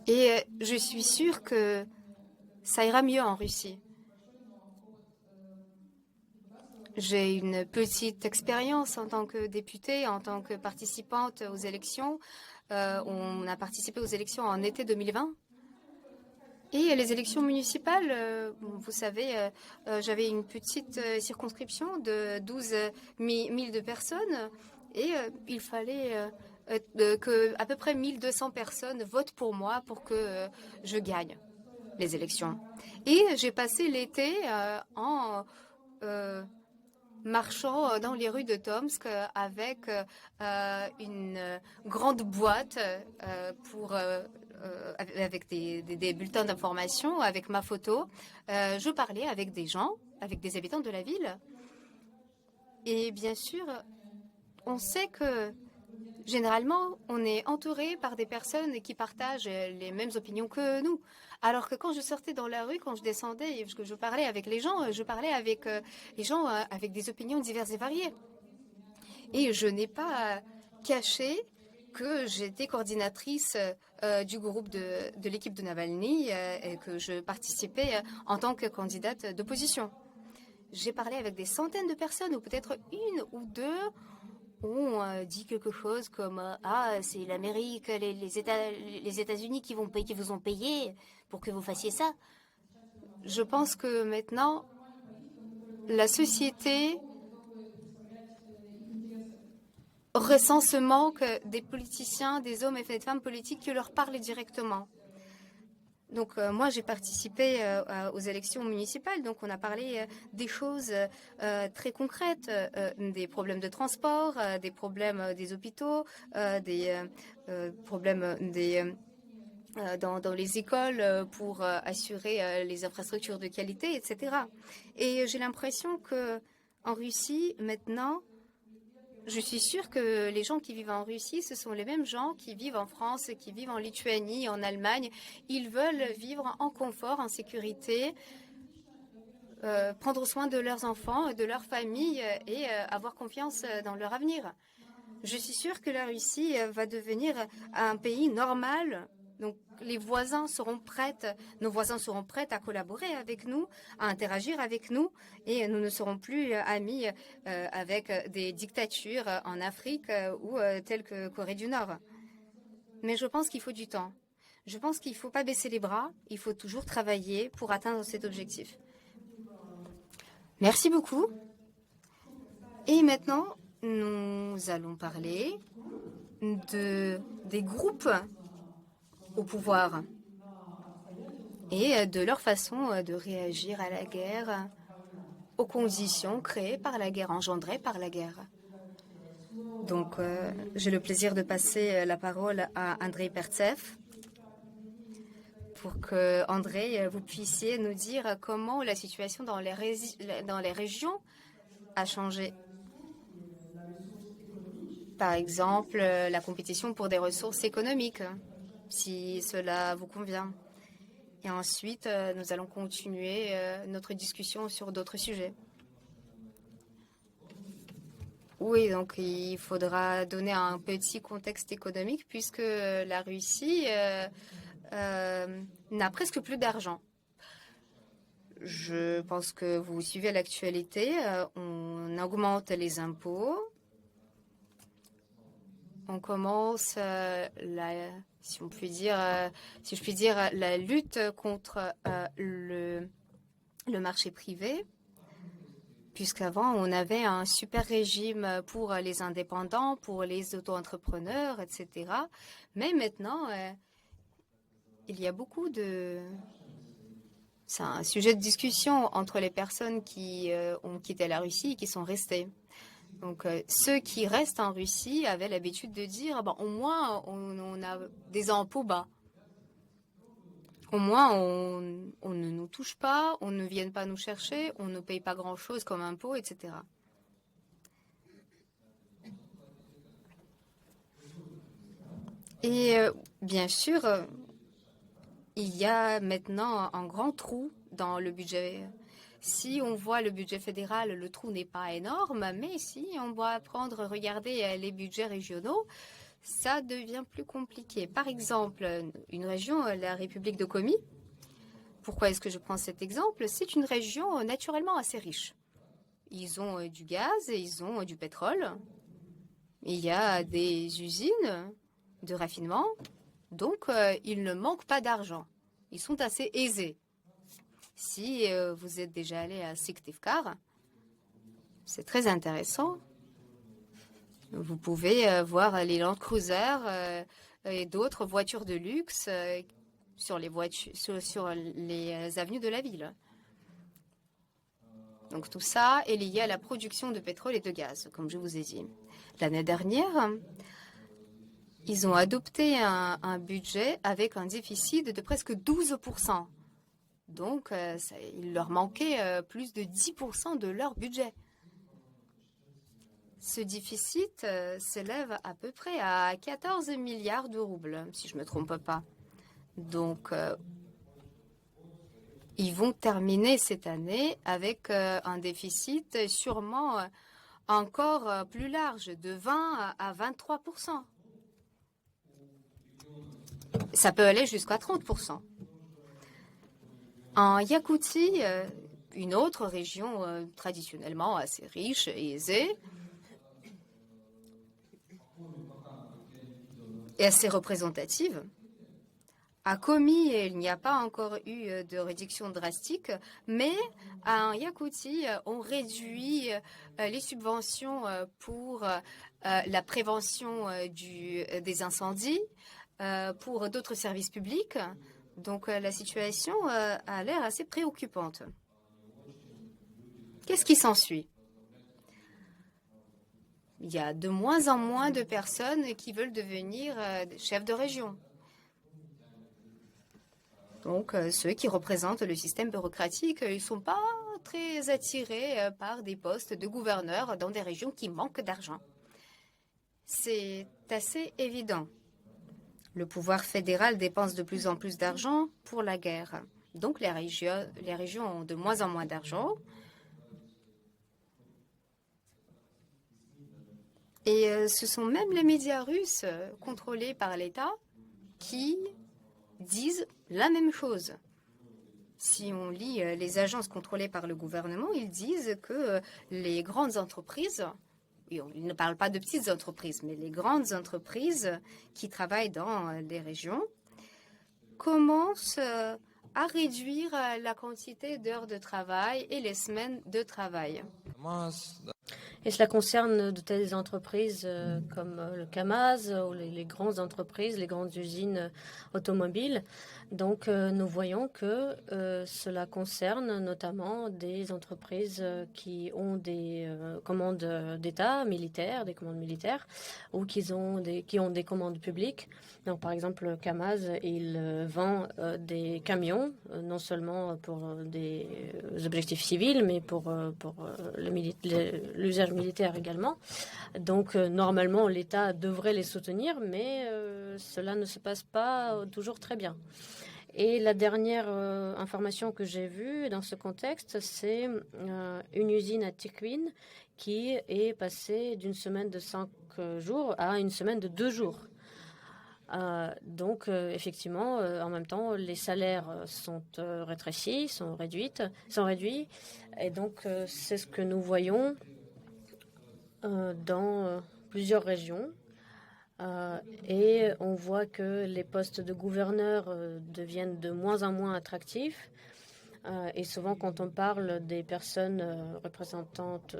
Speaker 3: Et je suis sûre que ça ira mieux en Russie. J'ai une petite expérience en tant que députée, en tant que participante aux élections. On a participé aux élections en été 2020. Et les élections municipales, vous savez, j'avais une petite circonscription de 12 000 de personnes et il fallait que à peu près 1200 personnes votent pour moi pour que je gagne les élections. Et j'ai passé l'été en marchant dans les rues de Tomsk avec une grande boîte avec des bulletins d'information, avec ma photo. Je parlais avec des gens, avec des habitants de la ville. Et bien sûr, on sait que généralement, on est entouré par des personnes qui partagent les mêmes opinions que nous. Alors que quand je sortais dans la rue, quand je descendais et que je parlais avec les gens, je parlais avec les gens avec des opinions diverses et variées. Et je n'ai pas caché que j'étais coordinatrice du groupe de l'équipe de Navalny et que je participais en tant que candidate d'opposition. J'ai parlé avec des centaines de personnes, ou peut-être une ou deux ont dit quelque chose comme ah, c'est l'Amérique, les États-Unis qui vous ont payé pour que vous fassiez ça. Je pense que maintenant, la société ressent ce manque des politiciens, des hommes et des femmes politiques qui leur parlent directement. Donc moi, j'ai participé aux élections municipales, donc on a parlé des choses très concrètes, des problèmes de transport, des problèmes des hôpitaux, des problèmes dans les écoles pour assurer les infrastructures de qualité, etc. Et j'ai l'impression que en Russie, maintenant, je suis sûre que les gens qui vivent en Russie, ce sont les mêmes gens qui vivent en France, qui vivent en Lituanie, en Allemagne. Ils veulent vivre en confort, en sécurité, prendre soin de leurs enfants, de leur famille et avoir confiance dans leur avenir. Je suis sûre que la Russie va devenir un pays normal. Donc, les voisins seront nos voisins seront prêts à collaborer avec nous, à interagir avec nous, et nous ne serons plus amis avec des dictatures en Afrique ou telles que Corée du Nord. Mais je pense qu'il faut du temps. Je pense qu'il ne faut pas baisser les bras, il faut toujours travailler pour atteindre cet objectif. Merci beaucoup. Et maintenant, nous allons parler des groupes au pouvoir et de leur façon de réagir à la guerre, aux conditions créées par la guerre, engendrées par la guerre. Donc, j'ai le plaisir de passer la parole à Andrei Pertsev pour que, Andrei, vous puissiez nous dire comment la situation dans les régions a changé. Par exemple, la compétition pour des ressources économiques, si cela vous convient. Et ensuite, nous allons continuer notre discussion sur d'autres sujets. Oui, donc il faudra donner un petit contexte économique puisque la Russie n'a presque plus d'argent. Je pense que vous suivez l'actualité. On augmente les impôts. On commence si je puis dire, la lutte contre le marché privé, puisqu'avant, on avait un super régime pour les indépendants, pour les auto-entrepreneurs, etc. Mais maintenant, il y a beaucoup de... C'est un sujet de discussion entre les personnes qui ont quitté la Russie et qui sont restées. Donc, ceux qui restent en Russie avaient l'habitude de dire au moins, on a des impôts bas. Au moins, on ne nous touche pas, on ne vient pas nous chercher, on ne paye pas grand-chose comme impôts, etc. Et bien sûr, il y a maintenant un grand trou dans le budget. Si on voit le budget fédéral, le trou n'est pas énorme, mais si on doit regarder les budgets régionaux, ça devient plus compliqué. Par exemple, une région, la République de Komi, pourquoi est-ce que je prends cet exemple? C'est une région naturellement assez riche. Ils ont du gaz et ils ont du pétrole. Il y a des usines de raffinement, donc il ne manque pas d'argent. ils sont assez aisés. Si vous êtes déjà allé à Syktyvkar, c'est très intéressant. Vous pouvez voir les Land Cruiser et d'autres voitures de luxe sur les avenues de la ville. Donc tout ça est lié à la production de pétrole et de gaz, comme je vous ai dit. L'année dernière, ils ont adopté un budget avec un déficit de presque 12%. Donc il leur manquait plus de 10% de leur budget. Ce déficit s'élève à peu près à 14 milliards de roubles, si je ne me trompe pas. Donc, ils vont terminer cette année avec un déficit sûrement encore plus large, de 20 à 23%. Ça peut aller jusqu'à 30%. En Yakoutie, une autre région traditionnellement assez riche et aisée, et assez représentative, a commis, et il n'y a pas encore eu de réduction drastique, mais en Yakoutie, on réduit les subventions pour la prévention des incendies, pour d'autres services publics. Donc la situation a l'air assez préoccupante. Qu'est-ce qui s'ensuit? Il y a de moins en moins de personnes qui veulent devenir chefs de région. Donc, ceux qui représentent le système bureaucratique, ils ne sont pas très attirés par des postes de gouverneurs dans des régions qui manquent d'argent. C'est assez évident. Le pouvoir fédéral dépense de plus en plus d'argent pour la guerre. Donc, les régions ont de moins en moins d'argent. Et ce sont même les médias russes contrôlés par l'État qui disent la même chose. Si on lit les agences contrôlées par le gouvernement, ils disent que les grandes entreprises, et ils ne parlent pas de petites entreprises, mais les grandes entreprises qui travaillent dans les régions commencent à réduire la quantité d'heures de travail et les semaines de travail.
Speaker 2: Et cela concerne de telles entreprises comme le Kamaz ou les grandes entreprises, les grandes usines automobiles. Donc nous voyons que cela concerne notamment des entreprises qui ont des commandes d'État militaires, des commandes militaires, ou qui ont des commandes publiques. Donc par exemple, Kamaz, il vend des camions, non seulement pour des objectifs civils, mais pour l'usage militaire également. Donc normalement l'État devrait les soutenir, mais cela ne se passe pas toujours très bien. Et la dernière information que j'ai vue dans ce contexte, c'est une usine à Tikhvin qui est passée d'une semaine de 5 jours à une semaine de 2 jours. Donc effectivement, en même temps, les salaires sont rétrécis, sont réduits, et donc c'est ce que nous voyons dans plusieurs régions. Et on voit que les postes de gouverneur deviennent de moins en moins attractifs. Et souvent, quand on parle des personnes représentantes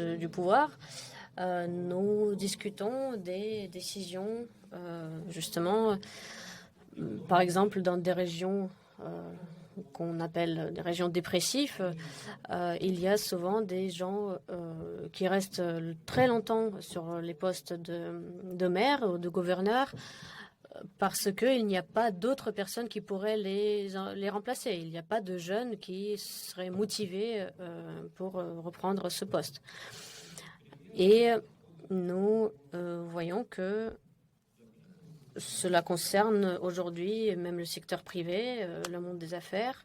Speaker 2: du pouvoir, nous discutons des décisions, justement, par exemple, dans des régions qu'on appelle des régions dépressives, il y a souvent des gens qui restent très longtemps sur les postes de maire ou de gouverneur parce qu'il n'y a pas d'autres personnes qui pourraient les remplacer. Il n'y a pas de jeunes qui seraient motivés pour reprendre ce poste. Et nous voyons que cela concerne aujourd'hui même le secteur privé, le monde des affaires,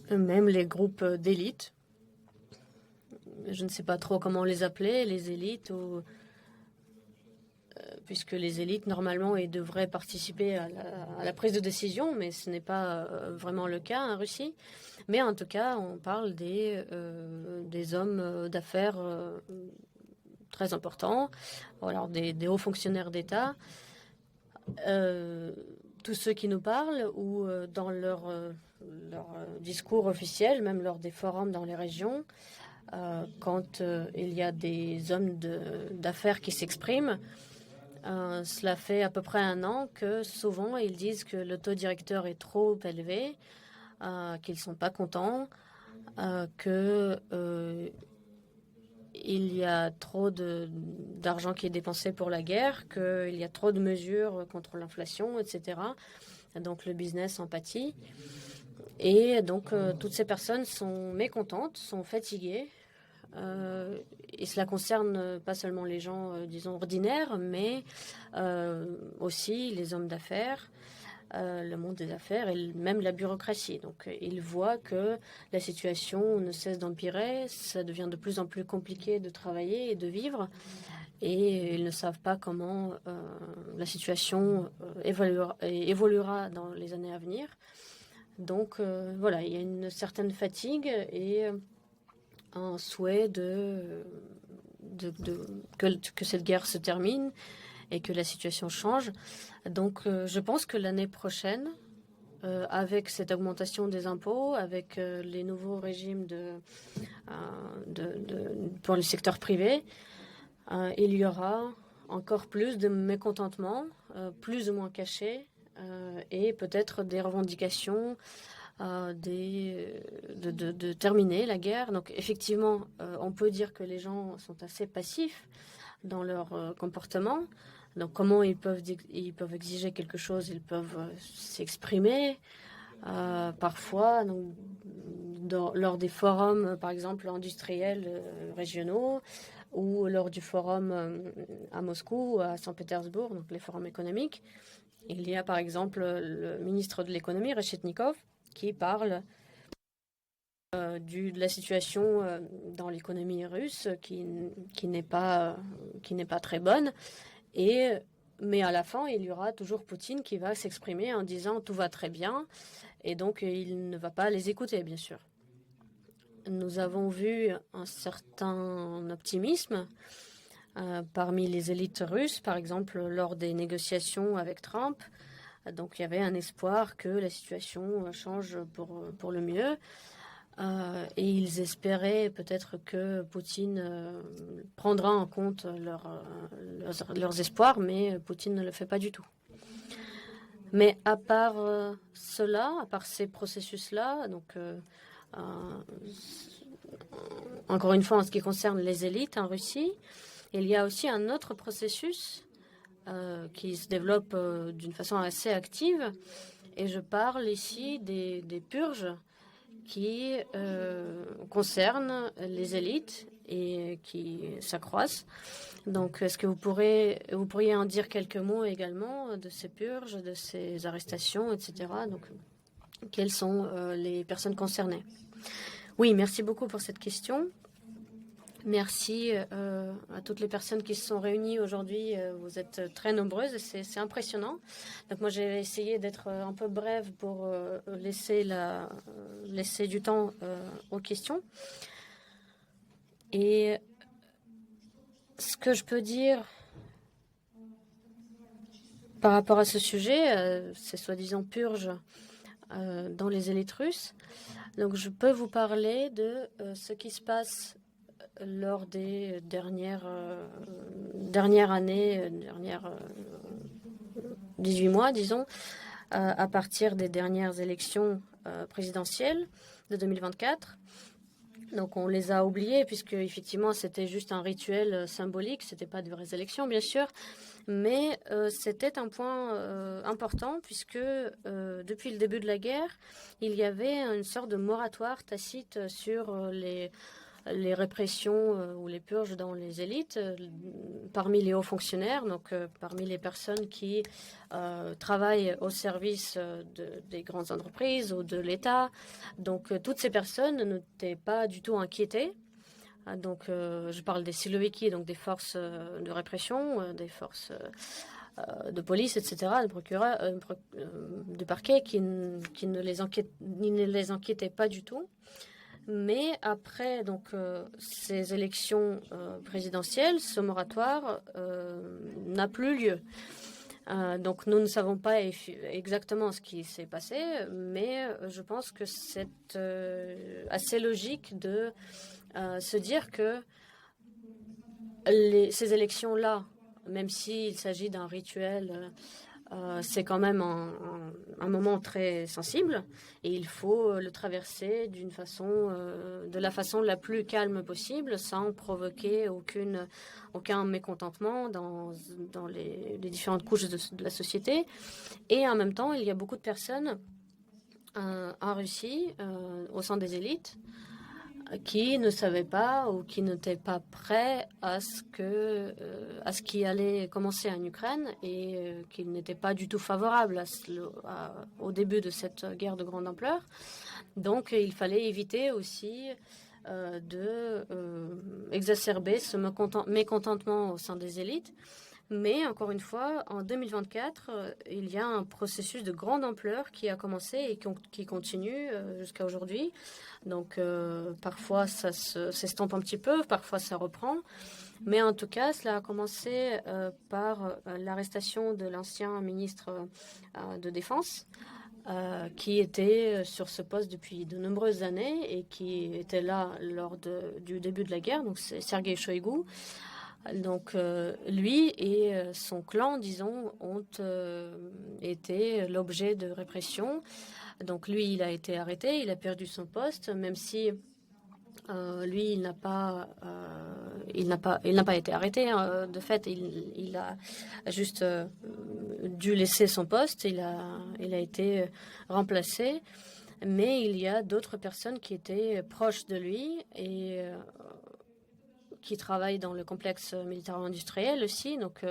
Speaker 2: même les groupes d'élite. Je ne sais pas trop comment les appeler, les élites, puisque les élites, normalement, ils devraient participer à la prise de décision, mais ce n'est pas vraiment le cas en Russie. Mais en tout cas, on parle des hommes d'affaires très importants, alors des hauts fonctionnaires d'État, tous ceux qui nous parlent ou dans leur discours officiel, même lors des forums dans les régions, quand il y a des hommes d'affaires qui s'expriment, cela fait à peu près 1 an que souvent ils disent que le taux directeur est trop élevé, qu'ils ne sont pas contents, que il y a trop d'argent qui est dépensé pour la guerre, qu'il y a trop de mesures contre l'inflation, etc. Donc le business en pâtit. Et donc toutes ces personnes sont mécontentes, sont fatiguées. Et cela concerne pas seulement les gens, disons, ordinaires, mais aussi les hommes d'affaires, le monde des affaires et même la bureaucratie. Donc ils voient que la situation ne cesse d'empirer, ça devient de plus en plus compliqué de travailler et de vivre, et ils ne savent pas comment la situation évoluera dans les années à venir. Donc voilà, il y a une certaine fatigue et un souhait que cette guerre se termine et que la situation change. Donc je pense que l'année prochaine, avec cette augmentation des impôts, avec les nouveaux régimes pour le secteur privé, il y aura encore plus de mécontentement, plus ou moins cachés, et peut-être des revendications de terminer la guerre. Donc effectivement, on peut dire que les gens sont assez passifs dans leur comportement. Donc comment ils peuvent exiger quelque chose, ils peuvent s'exprimer. Parfois, donc, lors des forums, par exemple, industriels régionaux, ou lors du forum à Moscou, à Saint-Pétersbourg, donc les forums économiques, il y a par exemple le ministre de l'économie, Reshetnikov, qui parle de la situation dans l'économie russe qui n'est pas très bonne. Mais à la fin, il y aura toujours Poutine qui va s'exprimer en disant tout va très bien, et donc il ne va pas les écouter, bien sûr. Nous avons vu un certain optimisme parmi les élites russes, par exemple lors des négociations avec Trump. Donc il y avait un espoir que la situation change pour le mieux. Et ils espéraient peut-être que Poutine prendra en compte leurs espoirs, mais Poutine ne le fait pas du tout. Mais à part cela, à part ces processus-là, donc encore une fois en ce qui concerne les élites en Russie, il y a aussi un autre processus qui se développe d'une façon assez active, et je parle ici des purges qui concernent les élites et qui s'accroissent. Donc, est-ce que vous pourriez en dire quelques mots également de ces purges, de ces arrestations, etc. Donc, quelles sont les personnes concernées? Oui, merci beaucoup pour cette question. Merci à toutes les personnes qui se sont réunies aujourd'hui. Vous êtes très nombreuses et c'est impressionnant. Donc moi, j'ai essayé d'être un peu brève pour laisser du temps aux questions. Et ce que je peux dire par rapport à ce sujet, ces soi-disant purges dans les élites russes, donc je peux vous parler de ce qui se passe lors des dernières années, 18 mois, disons, à partir des dernières élections présidentielles de 2024. Donc on les a oubliées puisque effectivement c'était juste un rituel symbolique, c'était pas de vraies élections bien sûr, mais c'était un point important puisque depuis le début de la guerre, il y avait une sorte de moratoire tacite sur les répressions ou les purges dans les élites, parmi les hauts fonctionnaires, donc parmi les personnes qui travaillent au service des grandes entreprises ou de l'État. Donc toutes ces personnes n'étaient pas du tout inquiétées. Donc je parle des siloviki, donc des forces de répression, des forces de police, etc., de procureurs, de parquet qui ne les inquiétaient pas du tout. Mais après donc ces élections présidentielles, ce moratoire n'a plus lieu. Donc nous ne savons pas exactement ce qui s'est passé, mais je pense que c'est assez logique de se dire que ces élections-là, même s'il s'agit d'un rituel, c'est quand même un moment très sensible et il faut le traverser de la façon la plus calme possible sans provoquer aucun mécontentement dans les différentes couches de la société. Et en même temps, il y a beaucoup de personnes en Russie, au sein des élites, qui ne savaient pas ou qui n'étaient pas prêts à ce qui allait commencer en Ukraine et qui n'étaient pas du tout favorables au début de cette guerre de grande ampleur. Donc il fallait éviter aussi de exacerber ce mécontentement au sein des élites. Mais encore une fois, en 2024, il y a un processus de grande ampleur qui a commencé et qui continue jusqu'à aujourd'hui. Donc parfois ça s'estompe un petit peu, parfois ça reprend. Mais en tout cas, cela a commencé par l'arrestation de l'ancien ministre de Défense, qui était sur ce poste depuis de nombreuses années et qui était là lors du début de la guerre. Donc c'est Sergueï Shoigu. Donc lui et son clan, disons, ont été l'objet de répression. Donc lui, il a été arrêté, il a perdu son poste, même si lui, il n'a pas été arrêté. De fait, il a juste dû laisser son poste. Il a été remplacé. Mais il y a d'autres personnes qui étaient proches de lui et qui travaillent dans le complexe militaro-industriel aussi. Donc,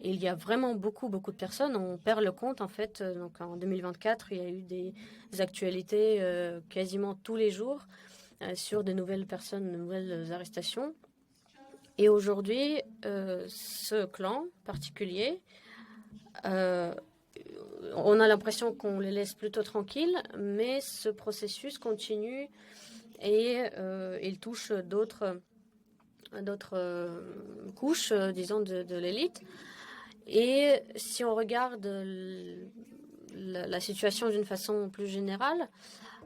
Speaker 2: il y a vraiment beaucoup de personnes. On perd le compte, en fait. Donc, en 2024, il y a eu des actualités quasiment tous les jours sur de nouvelles personnes, de nouvelles arrestations. Et aujourd'hui, ce clan particulier, on a l'impression qu'on les laisse plutôt tranquilles, mais ce processus continue et il touche d'autres couches, disons, de l'élite. Et si on regarde la situation d'une façon plus générale,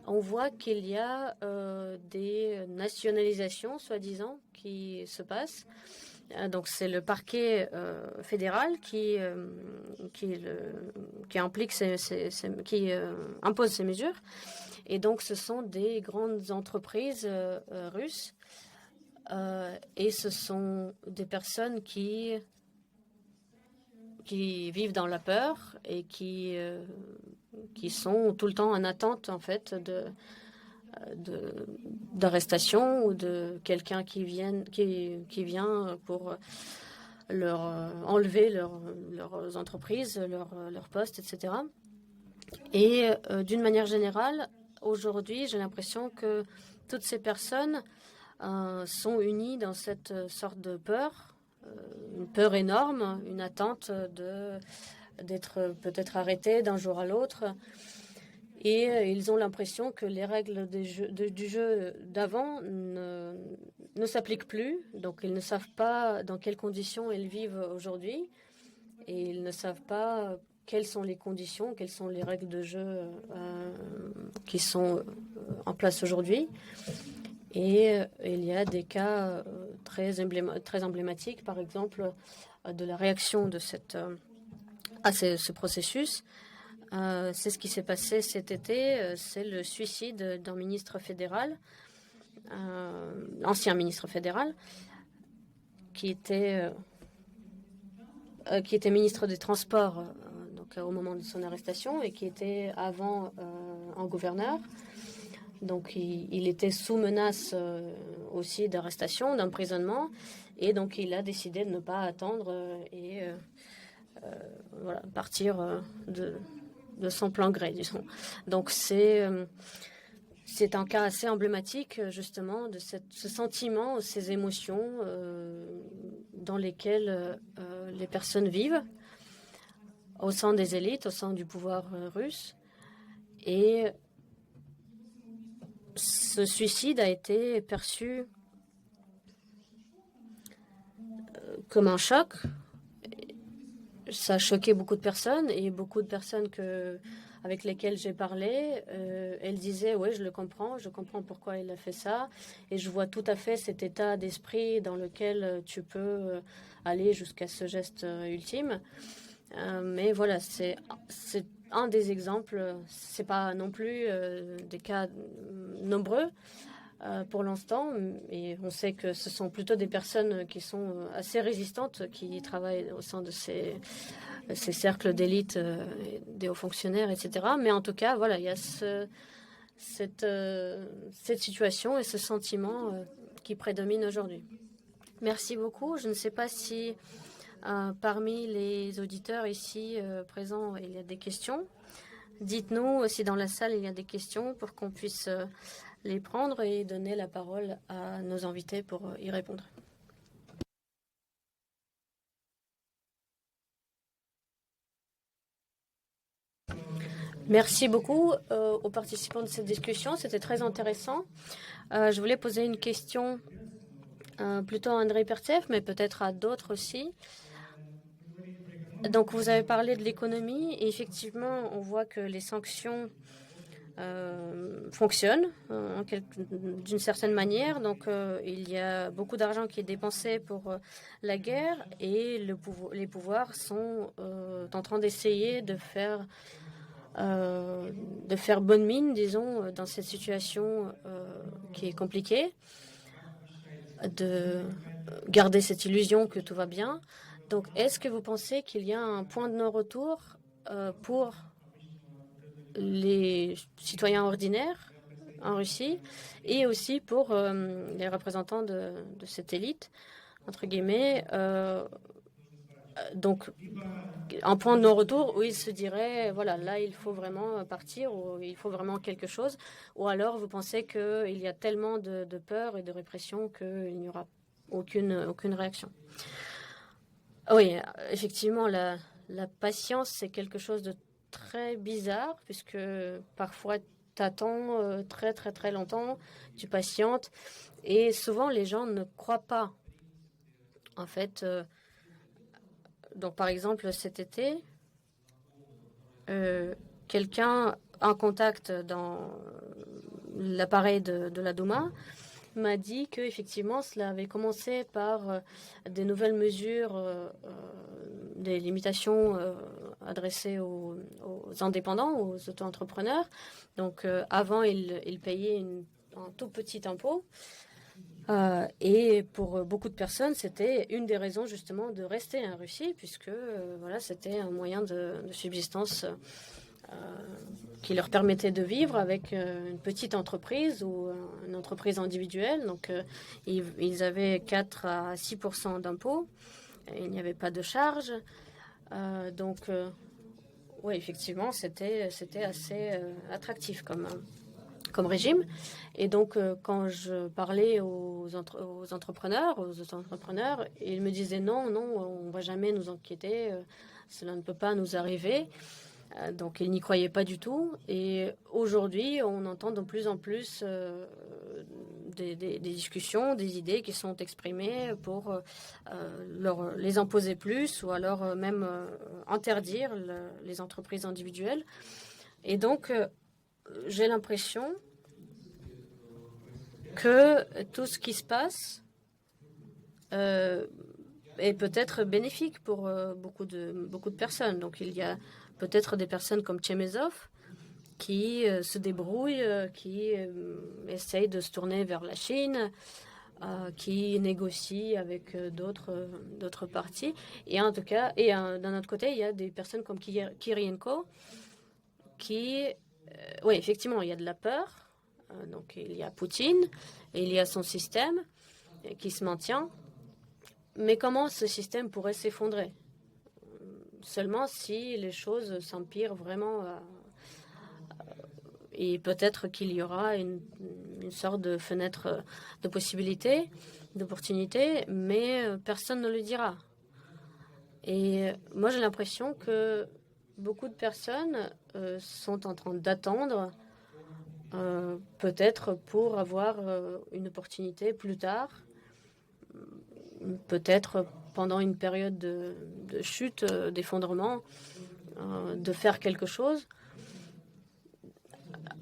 Speaker 2: on voit qu'il y a des nationalisations, soi-disant, qui se passent. Donc c'est le parquet fédéral qui impose ces mesures. Et donc ce sont des grandes entreprises russes. Et ce sont des personnes qui vivent dans la peur et qui sont tout le temps en attente, en fait, d'arrestation ou de quelqu'un qui vient pour leur enlever leurs entreprises, leurs postes, etc. Et d'une manière générale, aujourd'hui, j'ai l'impression que toutes ces personnes sont unies dans cette sorte de peur, une peur énorme, une attente d'être peut-être arrêtés d'un jour à l'autre. Et ils ont l'impression que les règles du jeu d'avant ne s'appliquent plus. Donc ils ne savent pas dans quelles conditions ils vivent aujourd'hui. Et ils ne savent pas quelles sont les conditions, quelles sont les règles de jeu qui sont en place aujourd'hui. Et il y a des cas très emblématiques, par exemple, de la réaction de à ce processus. C'est ce qui s'est passé cet été, c'est le suicide d'un ministre fédéral, ancien ministre fédéral, qui était ministre des Transports donc, au moment de son arrestation et qui était avant en gouverneur. Donc il était sous menace aussi d'arrestation, d'emprisonnement, et donc il a décidé de ne pas attendre et partir de son plein gré, disons. Donc c'est un cas assez emblématique justement de ce sentiment, ces émotions dans lesquelles les personnes vivent au sein des élites, au sein du pouvoir russe. Et ce suicide a été perçu comme un choc. ça a choqué beaucoup de personnes et beaucoup de personnes avec lesquelles j'ai parlé, elles disaient oui, je comprends pourquoi il a fait ça et je vois tout à fait cet état d'esprit dans lequel tu peux aller jusqu'à ce geste ultime. Mais voilà, c'est un des exemples. C'est pas non plus des cas nombreux pour l'instant, et on sait que ce sont plutôt des personnes qui sont assez résistantes qui travaillent au sein de ces cercles d'élite, des hauts fonctionnaires, etc. Mais en tout cas, voilà, il y a cette situation et ce sentiment qui prédomine aujourd'hui. Merci beaucoup. Je ne sais pas si parmi les auditeurs ici présents, il y a des questions. Dites-nous si dans la salle il y a des questions pour qu'on puisse les prendre et donner la parole à nos invités pour y répondre. Merci beaucoup aux participants de cette discussion. C'était très intéressant. Je voulais poser une question plutôt à Andrei Pertsev, mais peut-être à d'autres aussi. Donc, vous avez parlé de l'économie et effectivement, on voit que les sanctions fonctionnent d'une certaine manière. Donc, il y a beaucoup d'argent qui est dépensé pour la guerre et les pouvoirs sont en train d'essayer de faire bonne mine, disons, dans cette situation qui est compliquée, de garder cette illusion que tout va bien. Donc, est-ce que vous pensez qu'il y a un point de non-retour pour les citoyens ordinaires en Russie et aussi pour les représentants de cette élite, entre guillemets, donc un point de non-retour où ils se diraient, voilà, là, il faut vraiment partir ou il faut vraiment quelque chose, ou alors vous pensez qu'il y a tellement de peur et de répression qu'il n'y aura aucune réaction? Oui, effectivement, la patience, c'est quelque chose de très bizarre, puisque parfois, tu attends très, très, très longtemps, tu patientes, et souvent, les gens ne croient pas. En fait, donc par exemple, cet été, quelqu'un en contact dans l'appareil de la Douma m'a dit qu'effectivement, cela avait commencé par des nouvelles mesures, des limitations adressées aux indépendants, aux auto-entrepreneurs. Donc, avant, ils payaient un tout petit impôt. Et pour beaucoup de personnes, c'était une des raisons justement de rester en Russie, puisque voilà, c'était un moyen de subsistance qui leur permettait de vivre avec une petite entreprise ou une entreprise individuelle. Donc, ils avaient 4 à 6% d'impôts. Il n'y avait pas de charges. Donc, oui, effectivement, c'était assez attractif comme régime. Et donc, quand je parlais aux entrepreneurs, aux auto-entrepreneurs, ils me disaient non, on ne va jamais nous inquiéter, cela ne peut pas nous arriver. Donc, ils n'y croyaient pas du tout. Et aujourd'hui, on entend de plus en plus des discussions, des idées qui sont exprimées pour les imposer plus ou alors même interdire les entreprises individuelles. Et donc, j'ai l'impression que tout ce qui se passe est peut-être bénéfique pour beaucoup de personnes. Donc, il y a peut-être des personnes comme Chemezov qui se débrouillent, qui essayent de se tourner vers la Chine, qui négocient avec d'autres partis. Et en tout cas, d'un autre côté, il y a des personnes comme Kirienko qui... oui, effectivement, il y a de la peur. Donc, il y a Poutine et il y a son système qui se maintient. Mais comment ce système pourrait s'effondrer? Seulement si les choses s'empirent vraiment. Et peut-être qu'il y aura une sorte de fenêtre de possibilité, d'opportunité, mais personne ne le dira. Et moi, j'ai l'impression que beaucoup de personnes sont en train d'attendre peut-être pour avoir une opportunité plus tard, peut-être pendant une période de chute, d'effondrement, de faire quelque chose.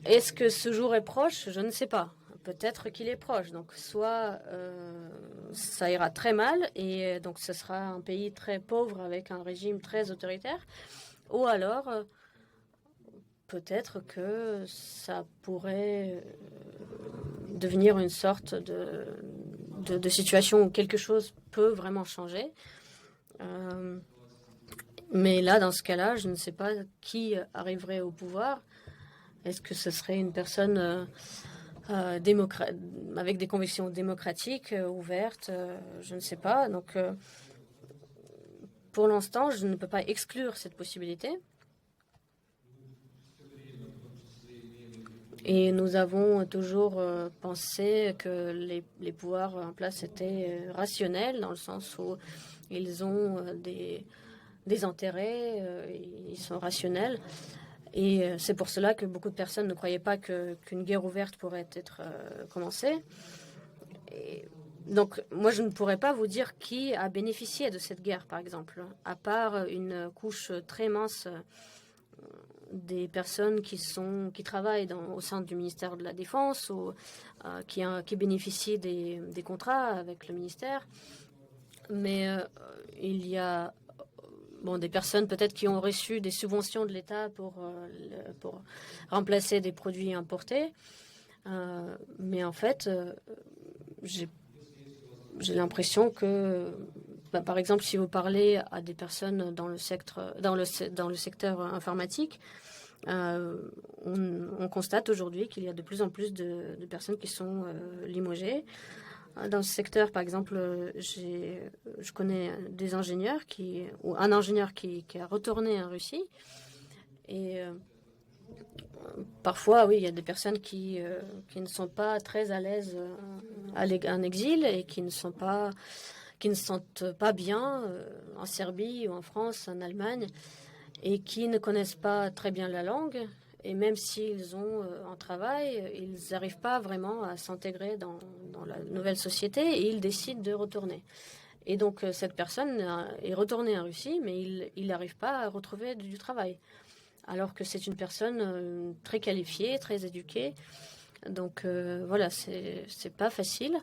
Speaker 2: Est-ce que ce jour est proche? Je ne sais pas. Peut-être qu'il est proche. Donc, soit ça ira très mal et donc ce sera un pays très pauvre avec un régime très autoritaire, ou alors peut-être que ça pourrait devenir une sorte de situation où quelque chose peut vraiment changer. Mais là, dans ce cas-là, je ne sais pas qui arriverait au pouvoir. Est-ce que ce serait une personne avec des convictions démocratiques, ouvertes? Je ne sais pas. Donc, pour l'instant, je ne peux pas exclure cette possibilité. Et nous avons toujours pensé que les pouvoirs en place étaient rationnels, dans le sens où ils ont des intérêts, ils sont rationnels. Et c'est pour cela que beaucoup de personnes ne croyaient pas qu'une guerre ouverte pourrait être commencée. Et donc, moi, je ne pourrais pas vous dire qui a bénéficié de cette guerre, par exemple, à part une couche très mince des personnes qui travaillent au sein du ministère de la Défense ou qui bénéficient des contrats avec le ministère. Mais il y a des personnes peut-être qui ont reçu des subventions de l'État pour remplacer des produits importés. Mais en fait, j'ai l'impression que, par exemple, si vous parlez à des personnes dans le secteur informatique, on constate aujourd'hui qu'il y a de plus en plus de personnes qui sont limogées. Dans ce secteur, par exemple, je connais des ingénieurs ou un ingénieur qui a retourné en Russie. Et parfois, oui, il y a des personnes qui ne sont pas très à l'aise en exil et qui ne se sentent pas bien en Serbie ou en France, en Allemagne, et qui ne connaissent pas très bien la langue. Et même s'ils ont un travail, ils n'arrivent pas vraiment à s'intégrer dans la nouvelle société et ils décident de retourner. Et donc cette personne est retournée en Russie, mais il n'arrive pas à retrouver du travail. Alors que c'est une personne très qualifiée, très éduquée. Donc voilà, c'est pas facile.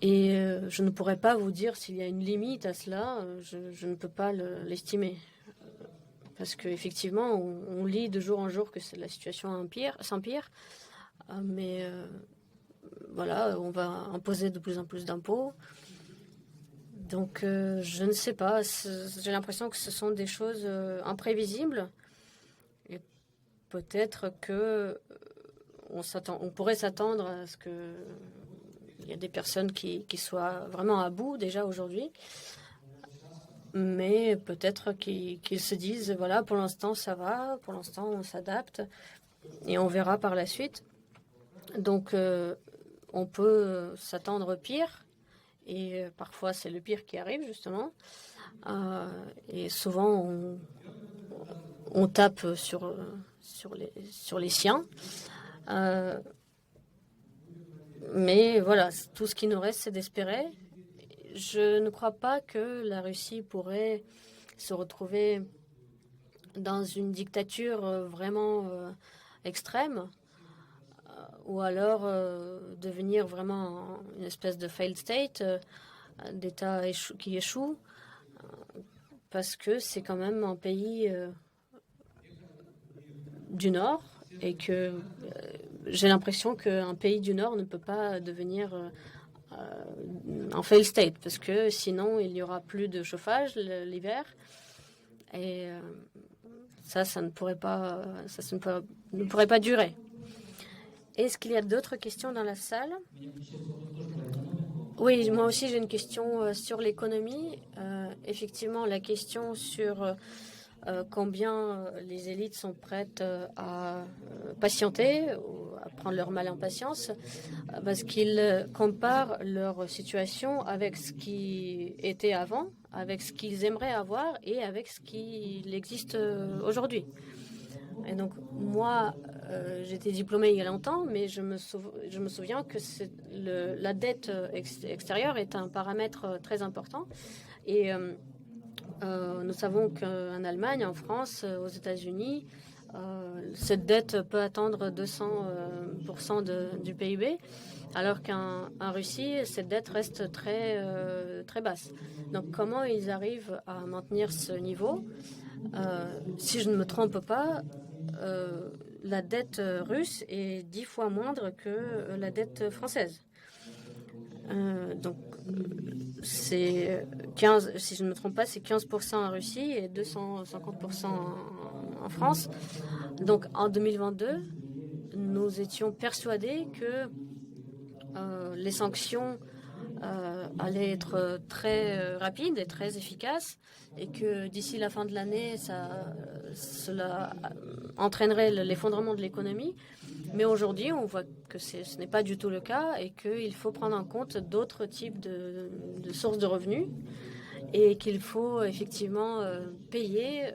Speaker 2: Et je ne pourrais pas vous dire s'il y a une limite à cela, je ne peux pas l'estimer. Parce qu'effectivement, on lit de jour en jour que la situation s'empire. Mais voilà, on va imposer de plus en plus d'impôts. Donc, je ne sais pas. J'ai l'impression que ce sont des choses imprévisibles. Et peut-être que on pourrait s'attendre à ce qu'il y ait des personnes qui soient vraiment à bout déjà aujourd'hui. Mais peut-être qu'ils se disent, voilà, pour l'instant ça va, pour l'instant on s'adapte et on verra par la suite. Donc on peut s'attendre au pire et parfois c'est le pire qui arrive justement. Et souvent on tape sur les siens. Mais voilà, tout ce qui nous reste c'est d'espérer. Je ne crois pas que la Russie pourrait se retrouver dans une dictature vraiment extrême ou alors devenir vraiment une espèce de failed state, d'État qui échoue, parce que c'est quand même un pays du Nord et que j'ai l'impression qu'un pays du Nord ne peut pas devenir en fail state, parce que sinon il n'y aura plus de chauffage l'hiver et ça ne pourrait pas durer. Est-ce qu'il y a d'autres questions dans la salle? Oui, moi aussi j'ai une question sur l'économie. Effectivement, la question sur combien les élites sont prêtes à patienter ou à prendre leur mal en patience, parce qu'ils comparent leur situation avec ce qui était avant, avec ce qu'ils aimeraient avoir et avec ce qui existe aujourd'hui. Et donc moi, j'étais diplômée il y a longtemps, mais je me souviens que la dette extérieure est un paramètre très important. Et nous savons qu'en Allemagne, en France, aux États-Unis, cette dette peut atteindre 200% du PIB, alors qu'en Russie, cette dette reste très, très basse. Donc comment ils arrivent à maintenir ce niveau? Si je ne me trompe pas, la dette russe est 10 fois moindre que la dette française. Donc, c'est 15, si je ne me trompe pas, c'est 15% en Russie et 250% en France. Donc, en 2022, nous étions persuadés que les sanctions allaient être très rapides et très efficaces et que d'ici la fin de l'année, cela entraînerait l'effondrement de l'économie. Mais aujourd'hui, on voit que ce n'est pas du tout le cas et qu'il faut prendre en compte d'autres types de sources de revenus et qu'il faut effectivement payer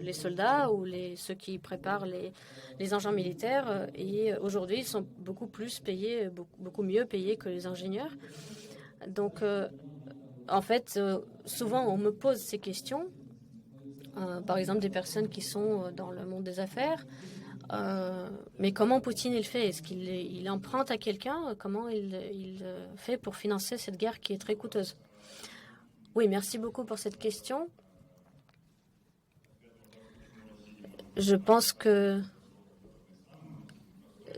Speaker 2: les soldats ou ceux qui préparent les engins militaires. Et aujourd'hui, ils sont beaucoup plus payés, beaucoup mieux payés que les ingénieurs. Donc, en fait, souvent, on me pose ces questions. Par exemple, des personnes qui sont dans le monde des affaires. Mais comment Poutine il fait? Est-ce qu'il emprunte à quelqu'un? Comment il fait pour financer cette guerre qui est très coûteuse? Oui, merci beaucoup pour cette question. Je pense que